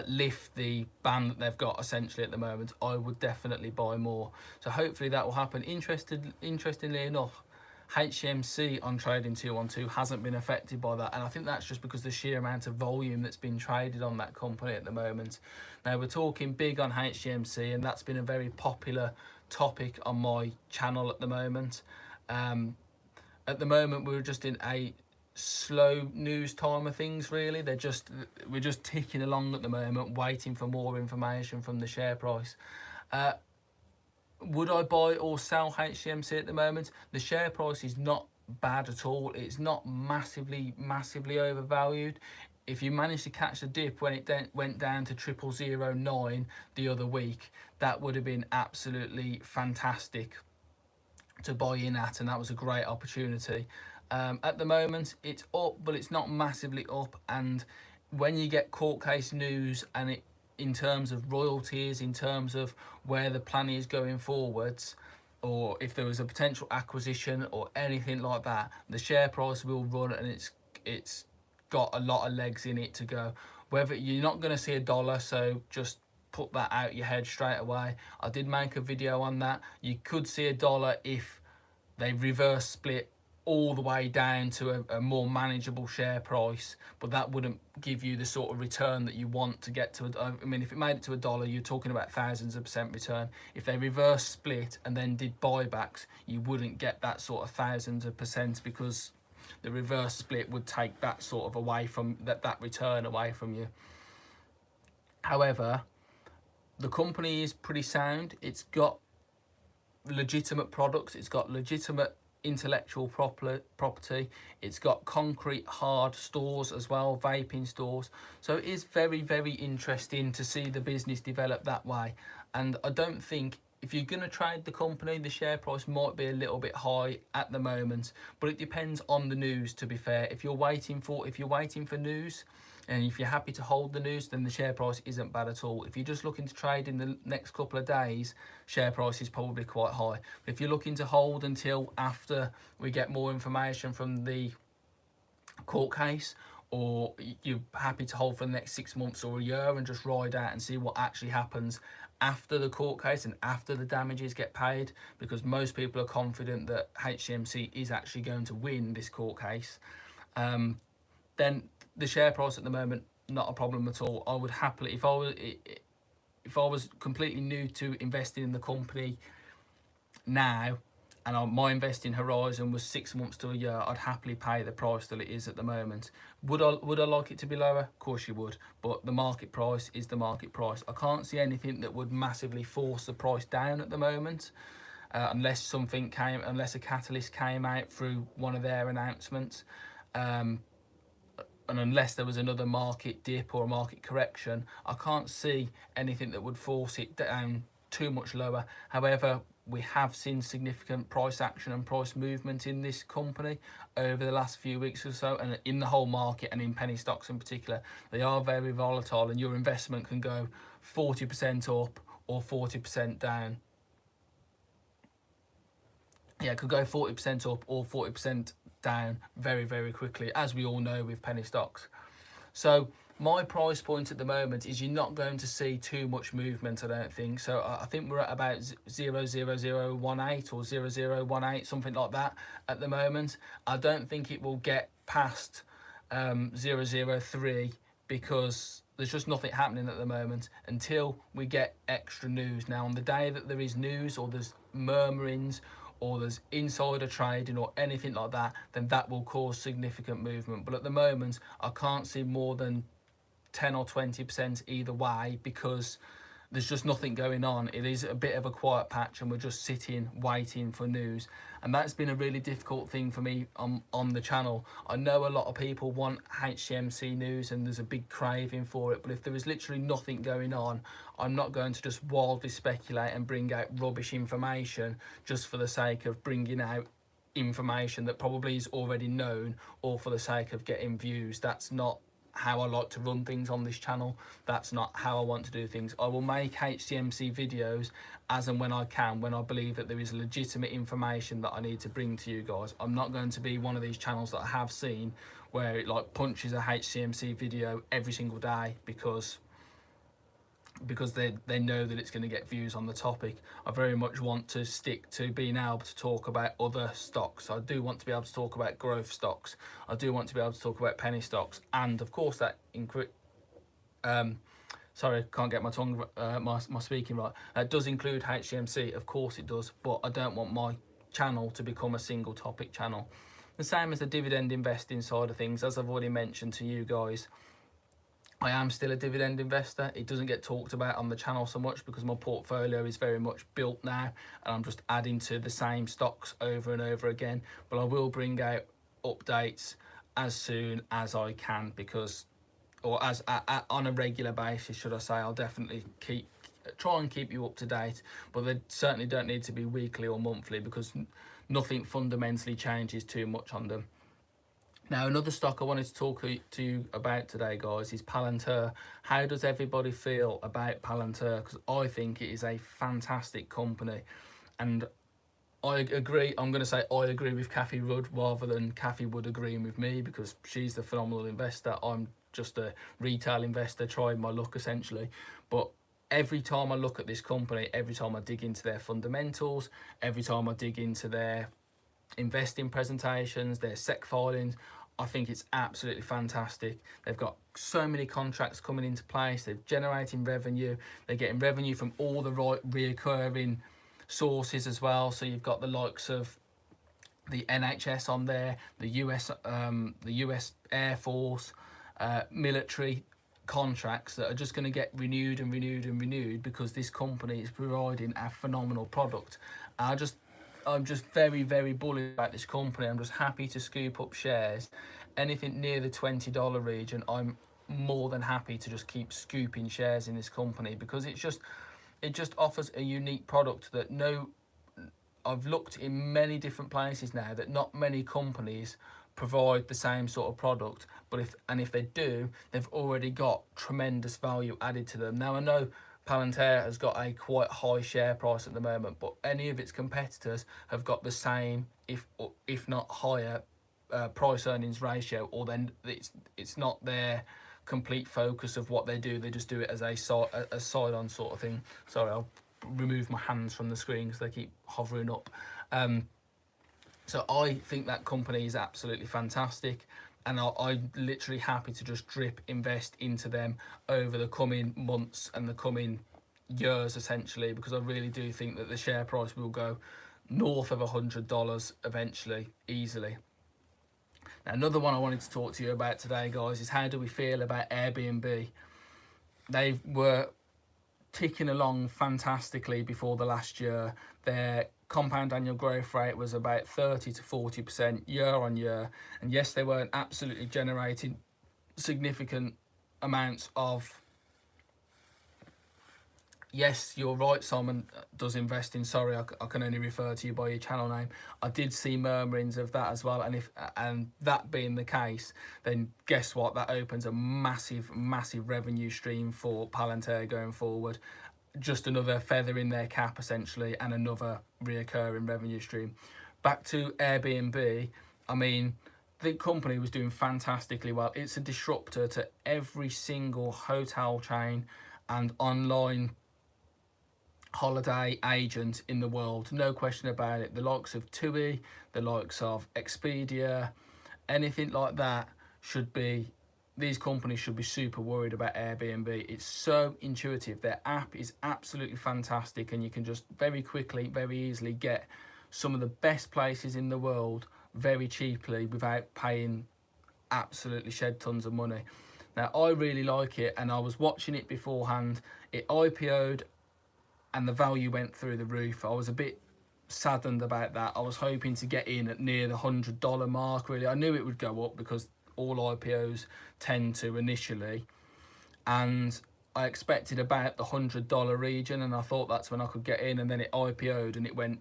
[SPEAKER 1] lift the ban that they've got essentially at the moment, I would definitely buy more. So hopefully that will happen. Interestingly enough, Hcmc on Trading 212 hasn't been affected by that, and I think that's just because the sheer amount of volume that's been traded on that company at the moment. Now, we're talking big on Hcmc, and that's been a very popular topic on my channel at the moment. At the moment, we're just in a slow news time of things, really. We're just ticking along at the moment, waiting for more information from the share price. Would I buy or sell Hcmc at the moment? The share price is not bad at all. It's not massively overvalued. If you managed to catch the dip when it went down to 0009 the other week, that would have been absolutely fantastic to buy in at, and that was a great opportunity. At the moment it's up, but it's not massively up, and when you get court case news, and it in terms of royalties, in terms of where the plan is going forwards, or if there was a potential acquisition or anything like that, the share price will run, and it's got a lot of legs in it to go. Whether you're not going to see $1, so just put that out your head straight away. I did make a video on that. You could see $1 if they reverse split all the way down to a more manageable share price, but that wouldn't give you the sort of return that you want to get to. I mean, if it made it to $1, you're talking about thousands of percent return. If they reverse split and then did buybacks, you wouldn't get that sort of thousands of percent, because the reverse split would take that sort of away from that return away from you. However, the company is pretty sound. It's got legitimate products, it's got legitimate intellectual property, it's got concrete hard stores as well, vaping stores. So it is very interesting to see the business develop that way. And I don't think, if you're going to trade the company, the share price might be a little bit high at the moment, but it depends on the news, to be fair. If you're waiting for news, and if you're happy to hold the news, then the share price isn't bad at all. If you're just looking to trade in the next couple of days, share price is probably quite high. But if you're looking to hold until after we get more information from the court case, or you're happy to hold for the next 6 months or a year and just ride out and see what actually happens after the court case and after the damages get paid, because most people are confident that Hcmc is actually going to win this court case, then the share price at the moment, not a problem at all. I would happily, if I was completely new to investing in the company now, and my investing horizon was 6 months to a year, I'd happily pay the price that it is at the moment. Would I like it to be lower? Of course you would, but the market price is the market price. I can't see anything that would massively force the price down at the moment, unless a catalyst came out through one of their announcements, and unless there was another market dip or a market correction. I can't see anything that would force it down too much lower. However, we have seen significant price action and price movement in this company over the last few weeks or so, and in the whole market, and in penny stocks in particular. They are very volatile, and your investment can go 40% up or 40% down. Yeah, it could go 40% up or 40% down very, very quickly, as we all know with penny stocks. So my price point at the moment is you're not going to see too much movement, I don't think. So I think we're at about 00018 or 0018, something like that at the moment. I don't think it will get past 003, because there's just nothing happening at the moment until we get extra news. Now, on the day that there is news, or there's murmurings, or there's insider trading or anything like that, then that will cause significant movement. But at the moment, I can't see more than 10 or 20% either way, because there's just nothing going on. It is a bit of a quiet patch, and we're just sitting waiting for news, and that's been a really difficult thing for me on the channel. I know a lot of people want Hcmc news, and there's a big craving for it, but if there is literally nothing going on, I'm not going to just wildly speculate and bring out rubbish information just for the sake of bringing out information that probably is already known, or for the sake of getting views. That's not how I like to run things on this channel. That's not how I want to do things. I will make Hcmc videos as and when I can, when I believe that there is legitimate information that I need to bring to you guys. I'm not going to be one of these channels that I have seen where it like punches a Hcmc video every single day because they know that it's going to get views on the topic. I very much want to stick to being able to talk about other stocks. I do want to be able to talk about growth stocks. I do want to be able to talk about penny stocks, and of course that sorry, can't get my tongue my speaking right. That does include Hcmc, of course it does, but I don't want my channel to become a single topic channel. The same as the dividend investing side of things. As I've already mentioned to you guys, I am still a dividend investor. It doesn't get talked about on the channel so much because my portfolio is very much built now, and I'm just adding to the same stocks over and over again. But I will bring out updates as soon as I can, because, or as on a regular basis, should I say. I'll definitely try and keep you up to date, but they certainly don't need to be weekly or monthly, because nothing fundamentally changes too much on them. Now, another stock I wanted to talk to you about today, guys, is Palantir. How does everybody feel about Palantir? Because I think it is a fantastic company, and I agree. I'm going to say I agree with Kathy Rudd rather than Kathy Wood agreeing with me, because she's the phenomenal investor. I'm just a retail investor trying my luck essentially. But every time I look at this company, every time I dig into their fundamentals, every time I dig into their investing presentations, their SEC filings, I think it's absolutely fantastic. They've got so many contracts coming into place. They're generating revenue. They're getting revenue from all the right reoccurring sources as well. So you've got the likes of the NHS on there, the US Air Force, military contracts that are just going to get renewed and renewed and renewed, because this company is providing a phenomenal product. I'm just very, very bullish about this company. I'm just happy to scoop up shares. Anything near the $20 region, I'm more than happy to just keep scooping shares in this company, because it just offers a unique product that I've looked in many different places now that not many companies provide the same sort of product, but if they do, they've already got tremendous value added to them. Now, I know Palantir has got a quite high share price at the moment, but any of its competitors have got the same, if not higher, price earnings ratio, or then it's not their complete focus of what they do. They just do it as a side on sort of thing. Sorry, I'll remove my hands from the screen because they keep hovering up. So I think that company is absolutely fantastic, and I'm literally happy to just drip invest into them over the coming months and the coming years, essentially, because I really do think that the share price will go north of $100 eventually, easily. Now, another one I wanted to talk to you about today, guys, is how do we feel about Airbnb? They were ticking along fantastically before the last year. Their compound annual growth rate was about 30 to 40% year on year, and yes, they weren't absolutely generating significant amounts of... Yes, you're right, Simon does invest in... Sorry, I can only refer to you by your channel name. I did see murmurings of that as well, and that being the case, then guess what? That opens a massive revenue stream for Palantir going forward. Just another feather in their cap, essentially, and another reoccurring revenue stream. Back to Airbnb, I mean, the company was doing fantastically well. It's a disruptor to every single hotel chain and online holiday agent in the world, no question about it. The likes of TUI, the likes of Expedia, anything like that should be... These companies should be super worried about Airbnb. It's so intuitive. Their app is absolutely fantastic, and you can just very quickly, very easily get some of the best places in the world very cheaply without paying absolutely shed tons of money. Now, I really like it, and I was watching it beforehand. It IPO'd and the value went through the roof. I was a bit saddened about that. I was hoping to get in at near the $100 mark, really. I knew it would go up because all IPOs tend to initially, and I expected about the $100 region, and I thought that's when I could get in, and then it IPO'd and it went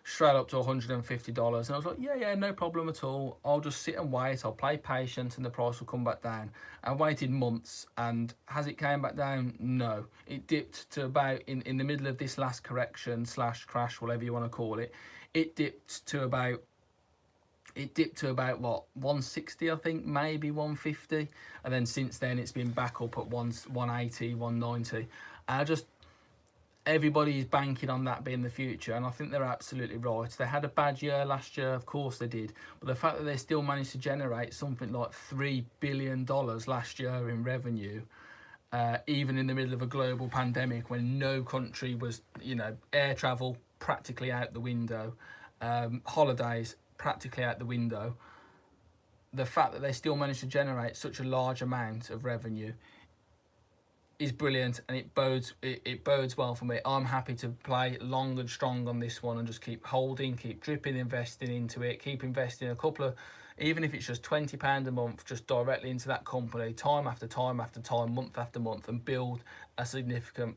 [SPEAKER 1] straight up to $150, and I was like, yeah, no problem at all. I'll just sit and wait. I'll play patient, and the price will come back down. I waited months, and has it came back down? No. It dipped to about, in the middle of this last correction slash crash, whatever you want to call it, it dipped to about what, 160, I think, maybe 150, and then since then it's been back up at 180, 190. And everybody is banking on that being the future, and I think they're absolutely right. They had a bad year last year, of course they did, but the fact that they still managed to generate something like $3 billion last year in revenue, even in the middle of a global pandemic when no country was, air travel practically out the window, holidays practically out the window, the fact that they still managed to generate such a large amount of revenue is brilliant, and it bodes well for me. I'm happy to play long and strong on this one and just keep holding, keep dripping, investing into it, keep investing a couple of, even if it's just £20 a month, just directly into that company, time after time after time, month after month, and build a significant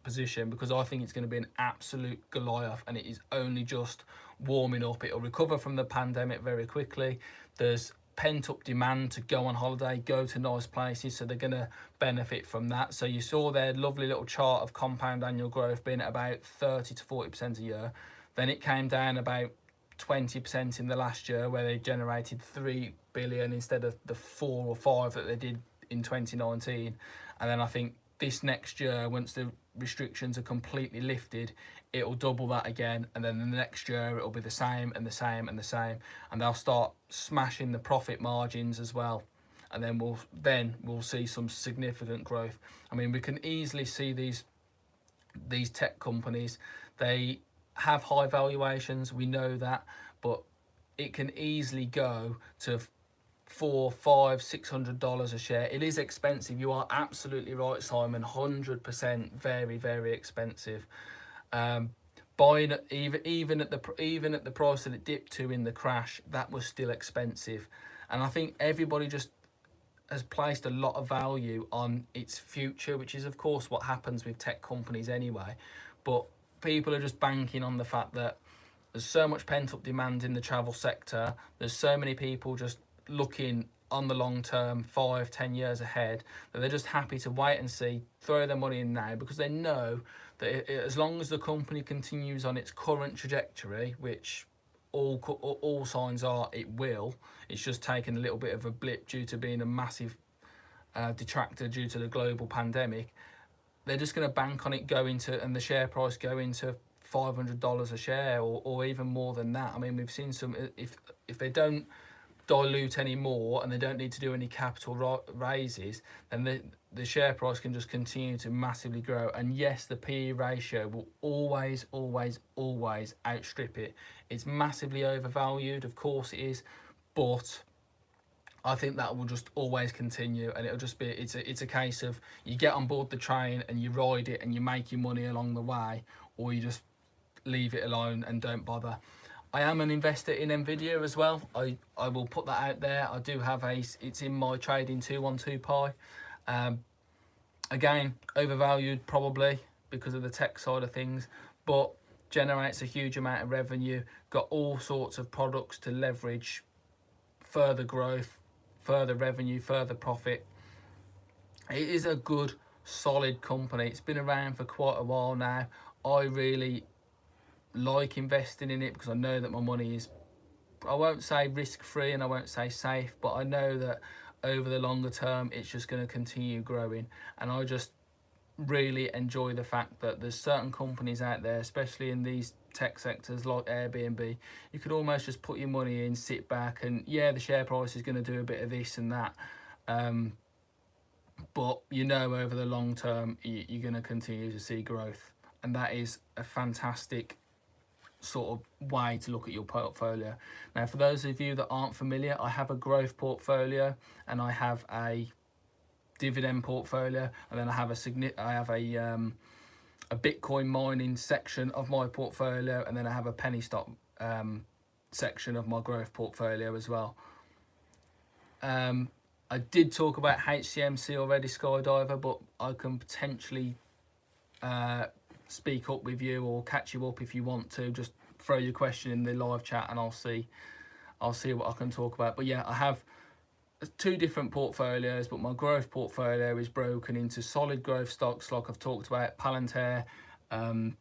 [SPEAKER 1] position, because I think it's going to be an absolute Goliath, and it is only just warming up. It'll recover from the pandemic very quickly. There's pent-up demand to go on holiday, go to nice places, so they're going to benefit from that. So you saw their lovely little chart of compound annual growth being at about 30 to 40% a year. Then it came down about 20% in the last year, where they generated 3 billion instead of the 4 or 5 that they did in 2019. And then I think this next year, once the restrictions are completely lifted, it'll double that again, and then the next year it'll be the same and the same and the same, and they'll start smashing the profit margins as well, and then we'll see some significant growth. I mean, we can easily see these tech companies, they have high valuations, we know that, but it can easily go to $400, $500, $600 a share. It is expensive. You are absolutely right, Simon. 100%, very, very expensive. Buying even at the price that it dipped to in the crash, that was still expensive. And I think everybody just has placed a lot of value on its future, which is of course what happens with tech companies anyway. But people are just banking on the fact that there's so much pent-up demand in the travel sector. There's so many people just looking on the long term, 5-10 years ahead, that they're just happy to wait and see, throw their money in now, because they know that as long as the company continues on its current trajectory, which all signs are it will. It's just taken a little bit of a blip due to being a massive detractor due to the global pandemic. They're just going to bank on it going to, and the share price going to $500 a share, or even more than that. I mean, we've seen some, if they don't dilute any more and they don't need to do any capital raises, then the share price can just continue to massively grow. And yes, the PE ratio will always outstrip it. It's massively overvalued, of course it is, but I think that will just always continue, and it'll just be, it's a case of you get on board the train and you ride it and you make your money along the way, or you just leave it alone and don't bother. I am an investor in Nvidia as well. I will put that out there. I do have it's in my trading 212 pie. Again, overvalued probably because of the tech side of things, but generates a huge amount of revenue, got all sorts of products to leverage further growth, further revenue, further profit. It is a good, solid company. It's been around for quite a while now. I really like investing in it because I know that my money is, I won't say risk-free and I won't say safe, but I know that over the longer term it's just going to continue growing. And I just really enjoy the fact that there's certain companies out there, especially in these tech sectors like Airbnb, you could almost just put your money in, sit back, and yeah, the share price is going to do a bit of this and that, but you know, over the long term you're going to continue to see growth, and that is a fantastic sort of way to look at your portfolio. Now, for those of you that aren't familiar, I have a growth portfolio and I have a dividend portfolio, and then I have a Bitcoin mining section of my portfolio, and then I have a penny stock section of my growth portfolio as well. I did talk about Hcmc already, Skydiver, but I can potentially speak up with you or catch you up if you want to. Just throw your question in the live chat and I'll see what I can talk about. But yeah, I have two different portfolios, but my growth portfolio is broken into solid growth stocks like I've talked about, Palantir, Airbnb,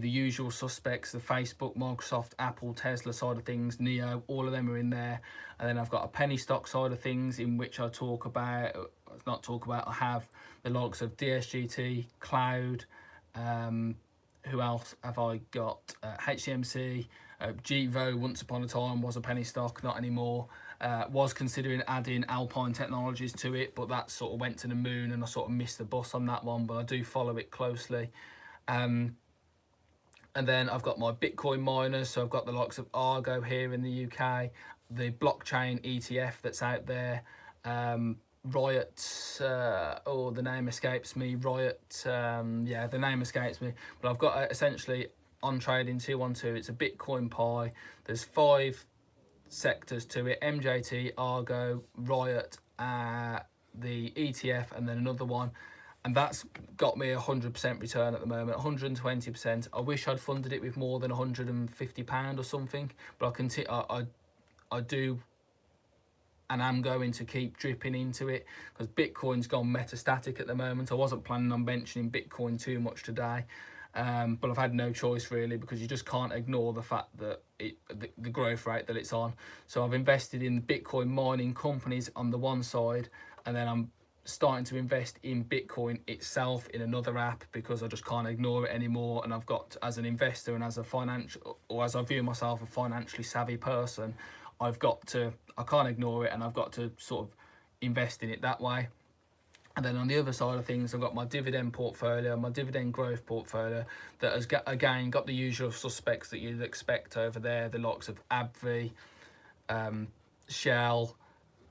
[SPEAKER 1] the usual suspects, the Facebook, Microsoft, Apple, Tesla side of things, Neo, all of them are in there. And then I've got a penny stock side of things in which I have the likes of DSGT, Cloud, who else have I got? Hcmc, Gevo, once upon a time was a penny stock, not anymore. Was considering adding Alpine Technologies to it, but that sort of went to the moon and I sort of missed the bus on that one, but I do follow it closely. And then I've got my Bitcoin miners, so I've got the likes of Argo here in the UK, the blockchain ETF that's out there, Riot, the name escapes me, yeah, the name escapes me, but I've got essentially on trading 212, it's a Bitcoin pie. There's 5 sectors to it: MJT, Argo, Riot, the ETF, and then another one. And that's got me 100% return at the moment, 120%. I wish I'd funded it with more than £150 or something, but I do and I'm going to keep dripping into it because Bitcoin's gone metastatic at the moment. I wasn't planning on mentioning Bitcoin too much today, but I've had no choice really, because you just can't ignore the fact that the growth rate that it's on. So I've invested in Bitcoin mining companies on the one side, and then I'm starting to invest in Bitcoin itself in another app because I just can't ignore it anymore. And I've got, as an investor and as a financial, or as I view myself, a financially savvy person, I can't ignore it, and I've got to sort of invest in it that way. And then on the other side of things, I've got my dividend portfolio, my dividend growth portfolio, that has again got the usual suspects that you'd expect over there, the likes of AbbVie, Shell,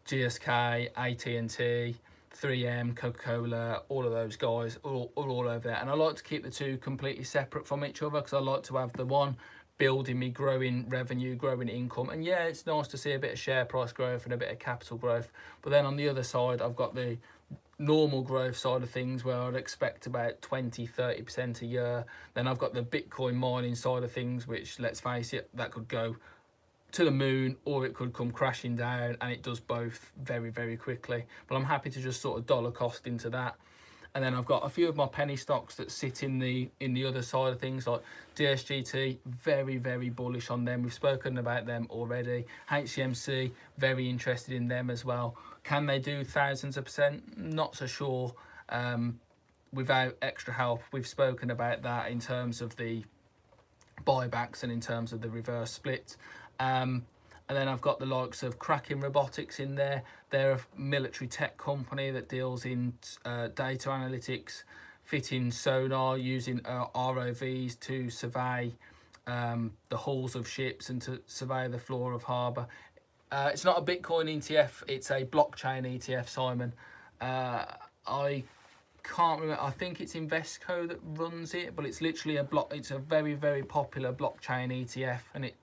[SPEAKER 1] GSK, AT&T, 3M, Coca-Cola, all of those guys, all over there. And I like to keep the two completely separate from each other because I like to have the one building me growing revenue, growing income. And yeah, it's nice to see a bit of share price growth and a bit of capital growth. But then on the other side, I've got the normal growth side of things where I'd expect about 20-30% a year. Then I've got the Bitcoin mining side of things, which, let's face it, that could go to the moon or it could come crashing down, and it does both very, very quickly. But I'm happy to just sort of dollar cost into that. And then I've got a few of my penny stocks that sit in the other side of things, like DSGT, very, very bullish on them. We've spoken about them already. Hcmc, very interested in them as well. Can they do thousands of percent? Not so sure. Without extra help, we've spoken about that in terms of the buybacks and in terms of the reverse split. And then I've got the likes of Kraken Robotics in there. They're a military tech company that deals in data analytics, fitting sonar, using ROVs to survey the hulls of ships and to survey the floor of harbour. It's not a Bitcoin ETF, it's a blockchain ETF, Simon. I can't remember, I think it's Invesco that runs it, but it's literally it's a very, very popular blockchain ETF, and it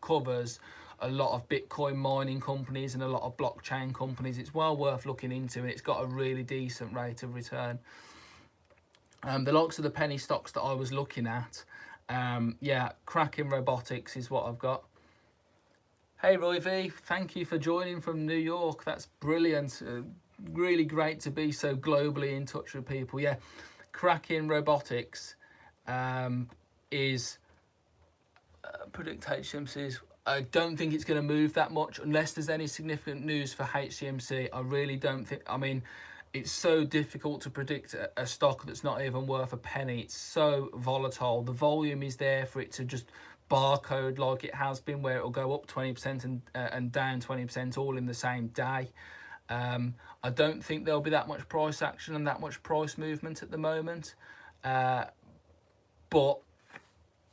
[SPEAKER 1] covers a lot of Bitcoin mining companies and a lot of blockchain companies. It's well worth looking into, and it's got a really decent rate of return. The likes of the penny stocks that I was looking at, yeah, Kraken Robotics is what I've got. Hey Roy V, thank you for joining from New York. That's brilliant. Really great to be so globally in touch with people. Yeah, Kraken Robotics is predict HCMC's. I don't think it's going to move that much unless there's any significant news for HCMC. I really don't think. I mean, it's so difficult to predict a stock that's not even worth a penny. It's so volatile. The volume is there for it to just barcode like it has been, where it'll go up 20% and down 20% all in the same day. I don't think there'll be that much price action and that much price movement at the moment. But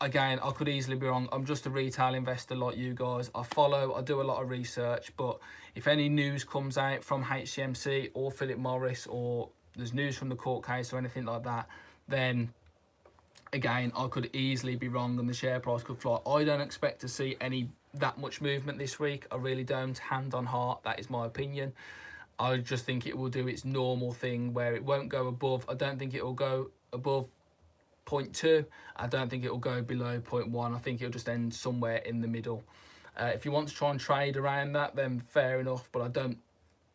[SPEAKER 1] again, I could easily be wrong. I'm just a retail investor like you guys. I do a lot of research, but if any news comes out from HCMC or Philip Morris, or there's news from the court case or anything like that, then again, I could easily be wrong and the share price could fly. I don't expect to see that much movement this week. I really don't. Hand on heart, that is my opinion. I just think it will do its normal thing where it won't go above. I don't think it will go above 0.2. I don't think it will go below 0.1. I think it'll just end somewhere in the middle. If you want to try and trade around that, then fair enough, but I don't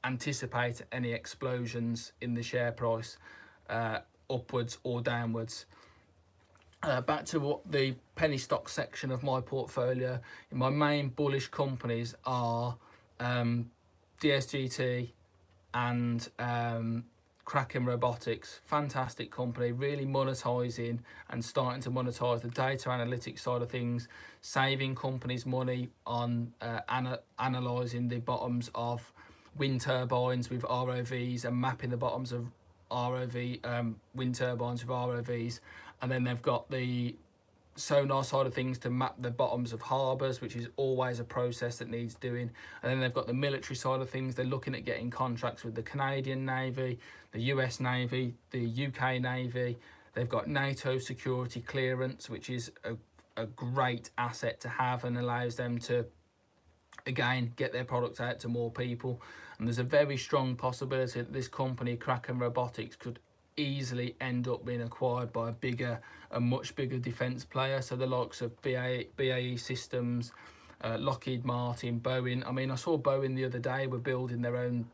[SPEAKER 1] anticipate any explosions in the share price, upwards or downwards. Back to what the penny stock section of my portfolio. My main bullish companies are DSGT and Kraken Robotics. Fantastic company, really monetizing and starting to monetize the data analytics side of things, saving companies money on analyzing the bottoms of wind turbines with ROVs and mapping the bottoms of wind turbines with ROVs. And then they've got the sonar side of things to map the bottoms of harbours, which is always a process that needs doing. And then they've got the military side of things. They're looking at getting contracts with the Canadian Navy, the US Navy, the UK Navy. They've got NATO security clearance, which is a great asset to have and allows them to, again, get their products out to more people. And there's a very strong possibility that this company, Kraken Robotics, could easily end up being acquired by a much bigger defence player. So the likes of BAE Systems, Lockheed Martin, Boeing. I mean, I saw Boeing the other day were building their own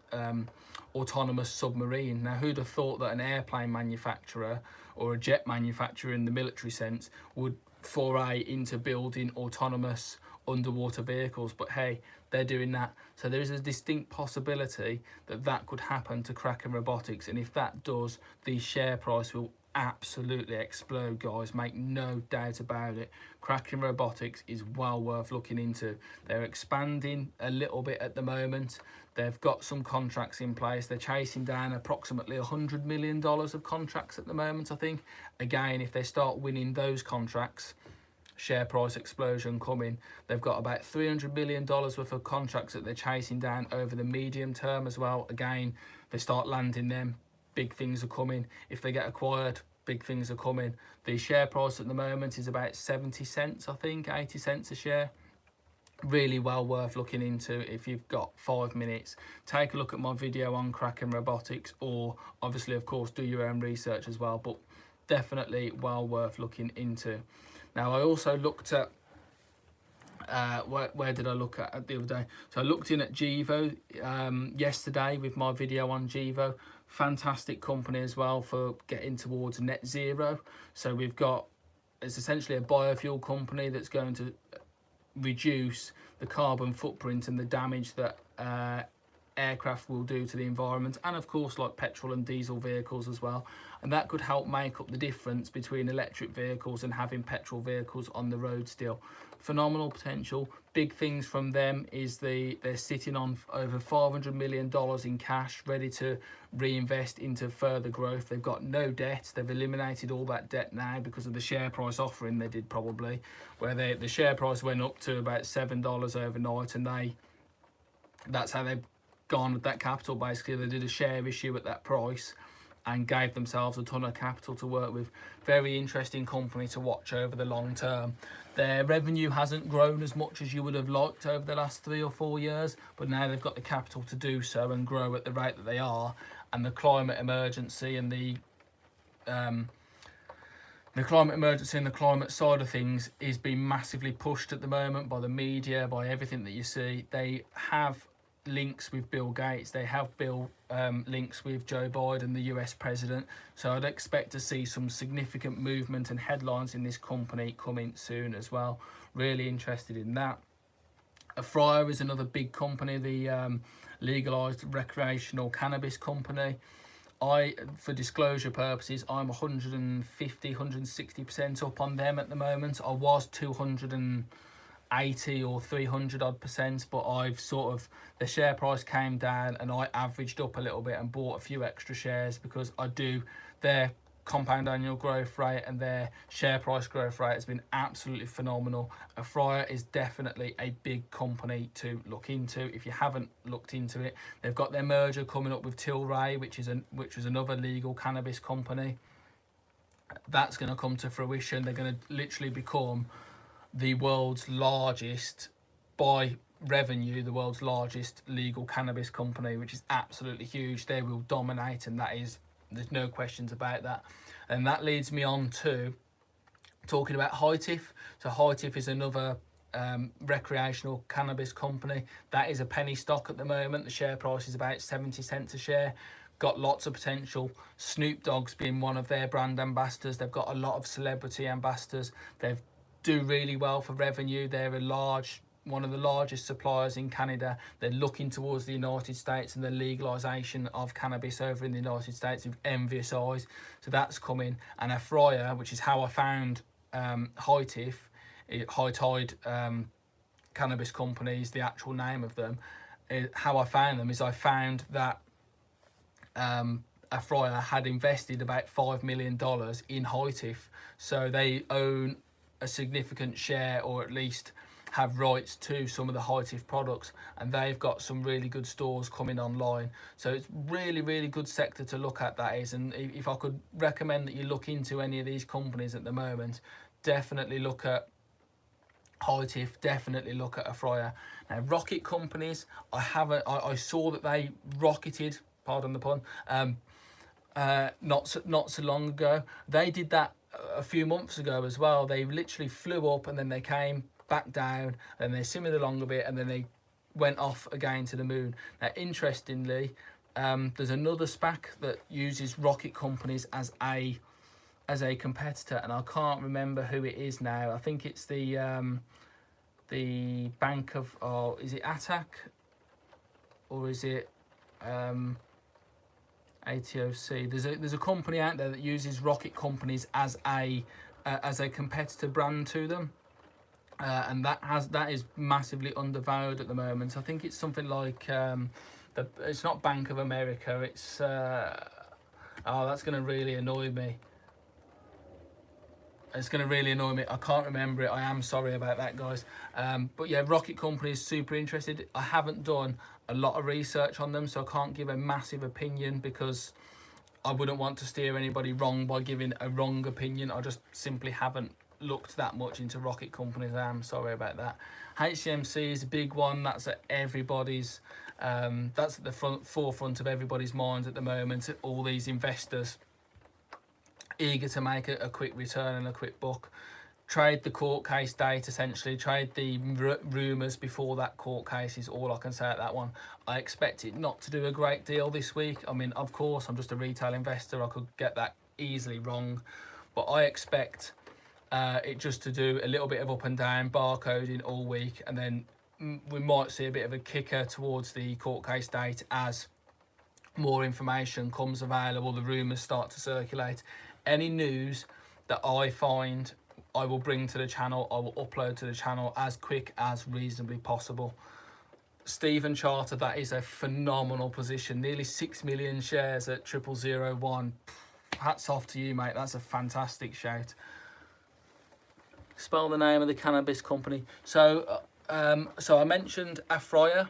[SPEAKER 1] autonomous submarine. Now, who'd have thought that an airplane manufacturer or a jet manufacturer in the military sense would foray into building autonomous underwater vehicles? But hey, they're doing that. So there is a distinct possibility that that could happen to Kraken Robotics, and if that does, the share price will absolutely explode, guys. Make no doubt about it. Kraken Robotics is well worth looking into. They're expanding a little bit at the moment. They've got some contracts in place. They're chasing down approximately $100 million of contracts at the moment, I think. Again, if they start winning those contracts, share price explosion coming. They've got about $300 million worth of contracts that they're chasing down over the medium term as well. Again, they start landing them, big things are coming. If they get acquired, big things are coming. The share price at the moment is about 70 cents, I think, 80 cents a share. Really well worth looking into if you've got 5 minutes. Take a look at my video on Kraken Robotics, or obviously, of course, do your own research as well, but definitely well worth looking into. Now, I also looked at where did I look at the other day? So I looked in at Gevo yesterday with my video on Gevo. Fantastic company as well for getting towards net zero. So it's essentially a biofuel company that's going to reduce the carbon footprint and the damage that aircraft will do to the environment, and of course like petrol and diesel vehicles as well, and that could help make up the difference between electric vehicles and having petrol vehicles on the road still. Phenomenal potential. Big things from them is they're sitting on over $500 million in cash ready to reinvest into further growth. They've got no debt. They've eliminated all that debt now because of the share price offering they did, probably, where the share price went up to about $7 overnight, and that's how they've gone with that capital. Basically, they did a share issue at that price and gave themselves a ton of capital to work with. Very interesting company to watch over the long term. Their revenue hasn't grown as much as you would have liked over the last 3 or 4 years, but now they've got the capital to do so and grow at the rate that they are. And the climate emergency and the climate side of things is being massively pushed at the moment by the media, by everything that you see. They have links with Bill Gates, they have links with Joe Biden, the US president, so I'd expect to see some significant movement and headlines in this company coming soon as well. Really interested in that. Fryer is another big company, the legalized recreational cannabis company. For disclosure purposes, I'm 150-160% up on them at the moment. I was 280 or 300 odd percent, but the share price came down and I averaged up a little bit and bought a few extra shares because their compound annual growth rate and their share price growth rate has been absolutely phenomenal. Fryer is definitely a big company to look into if you haven't looked into it. They've got their merger coming up with Tilray, which is another legal cannabis company. That's going to come to fruition. They're going to literally become the world's largest, by revenue, the world's largest legal cannabis company, which is absolutely huge. They will dominate, and there's no questions about that. And that leads me on to talking about Hitif. So Hitif is another recreational cannabis company. That is a penny stock at the moment. The share price is about 70 cents a share. Got lots of potential. Snoop Dogg's been one of their brand ambassadors. They've got a lot of celebrity ambassadors. They do really well for revenue. They're one of the largest suppliers in Canada. They're looking towards the United States and the legalization of cannabis over in the United States with envious eyes. So that's coming. And Fryer, which is how I found Hitif, High Tide Cannabis Company is the actual name of them. How I found them is I found that Fryer had invested about $5 million in Hitif. So they own a significant share, or at least have rights to some of the Hitif products, and they've got some really good stores coming online. So it's really, really good sector to look at, that is. And if I could recommend that you look into any of these companies at the moment, definitely look at Hitif, definitely look at Fryer. Now, rocket companies, I saw that they rocketed, pardon the pun, not so long ago. They did that a few months ago as well. They literally flew up and then they came back down and they simmered along a bit and then they went off again to the moon. Now, interestingly, there's another SPAC that uses rocket companies as a competitor, and I can't remember who it is now. I think it's the bank of, is it ATAC or is it ATOC? There's a company out there that uses rocket companies as a competitor brand to them, and that is massively undervalued at the moment. I think it's something like it's not Bank of America. It's that's going to really annoy me. It's going to really annoy me. I can't remember it. I am sorry about that, guys. But yeah, rocket company is super interested. I haven't done a lot of research on them, so I can't give a massive opinion because I wouldn't want to steer anybody wrong by giving a wrong opinion. I just simply haven't looked that much into rocket companies. I am sorry about that. Hcmc is a big one. That's at everybody's. That's at the forefront of everybody's minds at the moment. All these investors eager to make a quick return and a quick buck. trade the court case date, essentially trade the rumours before that court case is all I can say at that one. I expect it not to do a great deal this week. I mean, of course, I'm just a retail investor, I could get that easily wrong, but I expect it just to do a little bit of up and down barcoding all week, and then we might see a bit of a kicker towards the court case date as more information comes available, the rumours start to circulate. Any news that I find, I will bring to the channel, I will upload to the channel as quick as reasonably possible. Stephen Charter, that is a phenomenal position. Nearly 6 million shares at 0001. Hats off to you, mate. That's a fantastic shout. Spell the name of the cannabis company. So I mentioned Afroya.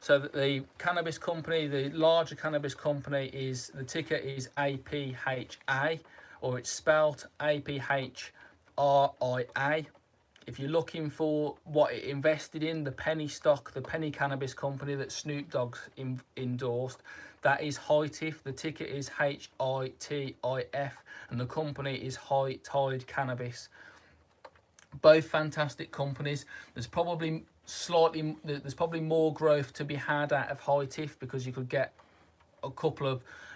[SPEAKER 1] So that the cannabis company, the larger cannabis company, is, the ticker is APHA, or it's spelt APHRIA. If you're looking for what it invested in, the penny stock, the penny cannabis company that Snoop Dogg's endorsed, that is HITIF. The ticker is HITIF, and the company is High Tide Cannabis. Both fantastic companies. There's probably more growth to be had out of HITIF, because you could get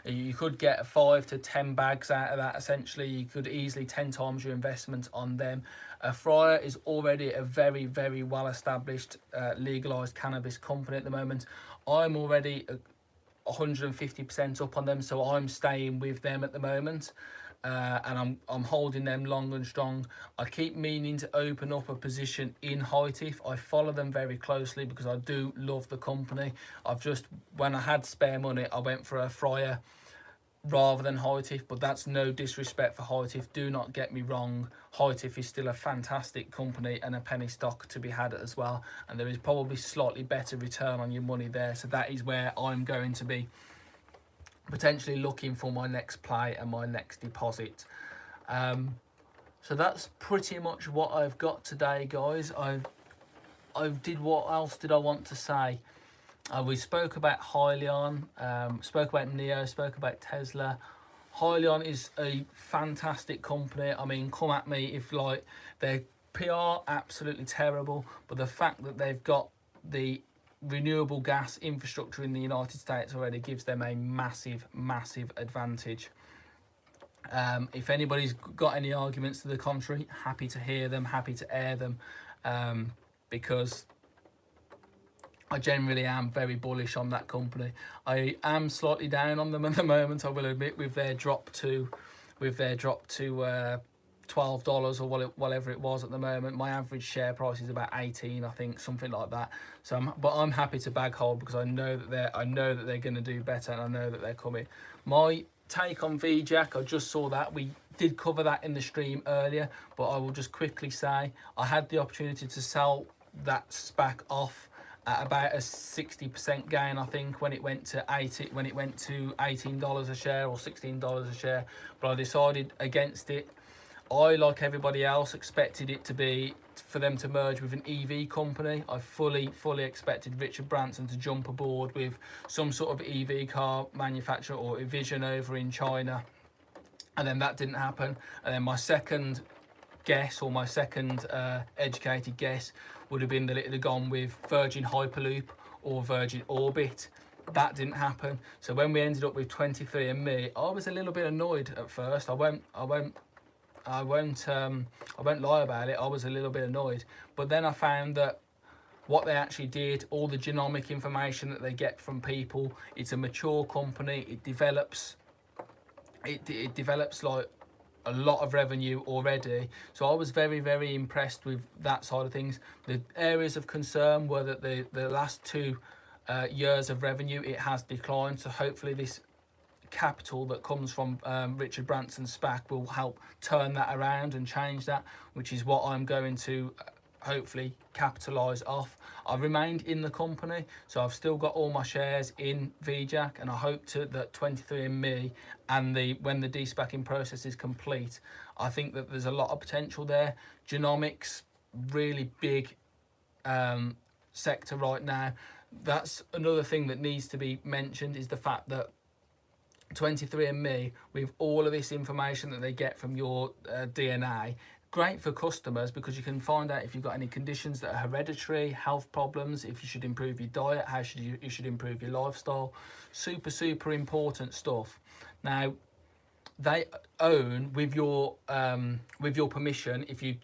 [SPEAKER 1] you could get 5 to 10 bags out of that. Essentially, you could easily 10 times your investment on them. Afroya is already a very, very well established legalized cannabis company at the moment. I'm already 150% up on them, so I'm staying with them at the moment. And I'm holding them long and strong. I keep meaning to open up a position in HITIF. I follow them very closely because I do love the company. When I had spare money, I went for Afroya rather than HITIF, but that's no disrespect for HITIF. Do not get me wrong. HITIF is still a fantastic company and a penny stock to be had as well. And there is probably slightly better return on your money there. So that is where I'm going to be potentially looking for my next play and my next deposit. So that's pretty much what I've got today, guys. What else did I want to say? We spoke about Hyliion, spoke about NIO, spoke about Tesla. Hyliion is a fantastic company. I mean, come at me if like their PR absolutely terrible, but the fact that they've got the renewable gas infrastructure in the United States already gives them a massive advantage. If anybody's got any arguments to the contrary, happy to hear them, happy to air them, because I generally am very bullish on that company. I am slightly down on them at the moment, I will admit, with their drop to $12 or whatever it was at the moment. My average share price is about 18, I think, something like that. So I'm happy to bag hold because I know that they're going to do better, and I know that they're coming. My take on VJack, I just saw that we did cover that in the stream earlier, but I will just quickly say I had the opportunity to sell that SPAC off at about a 60% gain, I think, when it went to $18 a share or $16 a share, but I decided against it. I, like everybody else, expected it to be for them to merge with an EV company. I fully expected Richard Branson to jump aboard with some sort of EV car manufacturer or a vision over in China, and then that didn't happen. And then my second guess, or my second educated guess, would have been that it would have gone with Virgin Hyperloop or Virgin Orbit. That didn't happen. So when we ended up with 23andMe, I was a little bit annoyed at first. I won't lie about it. I was a little bit annoyed, but then I found that what they actually did, all the genomic information that they get from people, it's a mature company. It develops like a lot of revenue already. So I was very impressed with that side of things. The areas of concern were that the last 2 years of revenue, it has declined. So hopefully this capital that comes from Richard Branson's SPAC will help turn that around and change that, which is what I'm going to hopefully capitalise off. I've remained in the company, so I've still got all my shares in VJack, and I hope that 23andMe and when the de-SPACing process is complete, I think that there's a lot of potential there. Genomics, really big sector right now. That's another thing that needs to be mentioned, is the fact that 23andMe, with all of this information that they get from your DNA, Great for customers because you can find out if you've got any conditions that are hereditary, health problems, if you should improve your diet, how you should improve your lifestyle. Super important stuff. Now, they own, with your permission, if you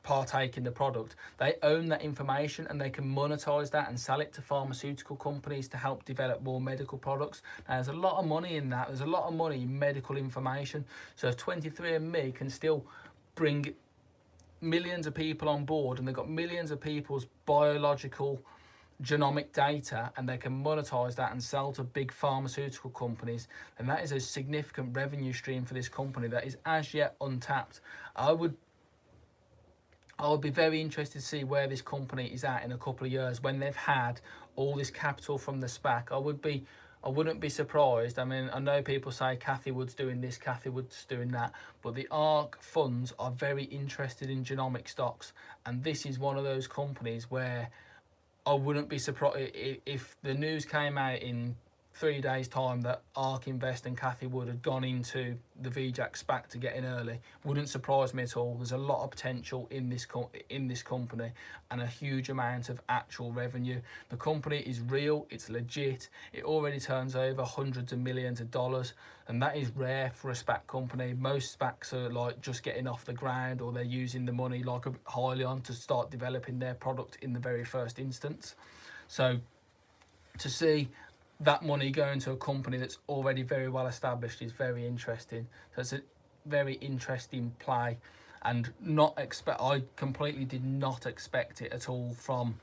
[SPEAKER 1] partake in the product, they own that information and they can monetize that and sell it to pharmaceutical companies to help develop more medical products. Now, there's a lot of money in that. There's a lot of money in medical information. So if 23andMe can still bring millions of people on board, and they've got millions of people's biological genomic data, and they can monetize that and sell to big pharmaceutical companies, and that is a significant revenue stream for this company that is as yet untapped. I would be very interested to see where this company is at in a couple of years when they've had all this capital from the SPAC. I wouldn't be surprised. I mean, I know people say Cathy Wood's doing this, Cathy Wood's doing that, but the ARK funds are very interested in genomic stocks, and this is one of those companies where I wouldn't be surprised if the news came out in 3 days' time that ARK Invest and Cathy Wood had gone into the VJAC SPAC to get in early. Wouldn't surprise me at all. There's a lot of potential in this company and a huge amount of actual revenue. The company is real, it's legit, it already turns over hundreds of millions of dollars, and that is rare for a SPAC company. Most SPACs are like just getting off the ground, or they're using the money like a Hyliion to start developing their product in the very first instance. So to see that money going to a company that's already very well established is very interesting. So it's a very interesting play, and I completely did not expect it at all from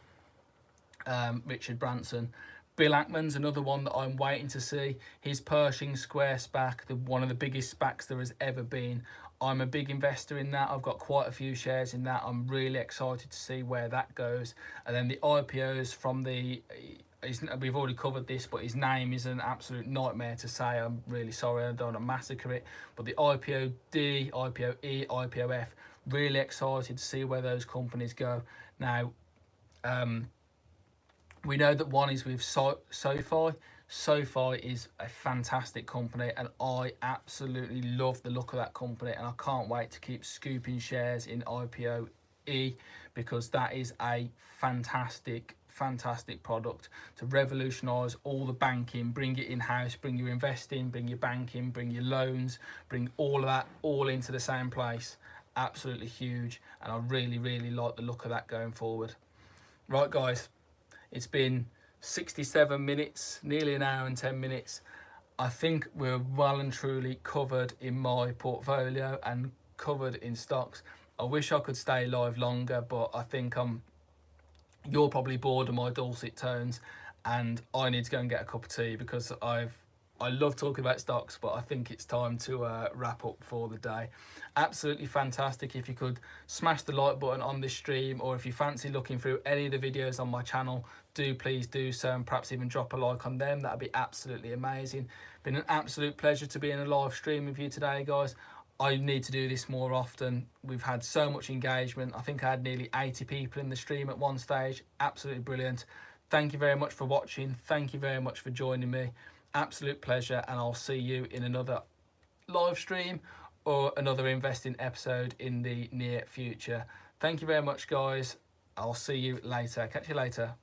[SPEAKER 1] Richard Branson. Bill Ackman's another one that I'm waiting to see. His Pershing Square SPAC, one of the biggest SPACs there has ever been. I'm a big investor in that. I've got quite a few shares in that. I'm really excited to see where that goes. And then the IPOs from we've already covered this, but his name is an absolute nightmare to say. I'm really sorry, I don't want to massacre it. But the IPO D, IPO E, IPO F, really excited to see where those companies go. Now, we know that one is with Sofi. Sofi is a fantastic company, and I absolutely love the look of that company, and I can't wait to keep scooping shares in IPO E, because that is a fantastic product to revolutionize all the banking, bring it in-house, bring your investing, bring your banking, bring your loans, bring all of that all into the same place. Absolutely huge, and I really like the look of that going forward. Right guys, it's been 67 minutes, nearly an hour and 10 minutes. I think we're well and truly covered in my portfolio and covered in stocks. I wish I could stay live longer, but I think you're probably bored of my dulcet tones, and I need to go and get a cup of tea because I love talking about stocks, but I think it's time to wrap up for the day. Absolutely fantastic. If you could smash the like button on this stream, or if you fancy looking through any of the videos on my channel, please do so, and perhaps even drop a like on them. That'd be absolutely amazing. Been an absolute pleasure to be in a live stream with you today, guys. I need to do this more often. We've had so much engagement. I think I had nearly 80 people in the stream at one stage. Absolutely brilliant. Thank you very much for watching. Thank you very much for joining me. Absolute pleasure, and I'll see you in another live stream or another investing episode in the near future. Thank you very much, guys. I'll see you later. Catch you later.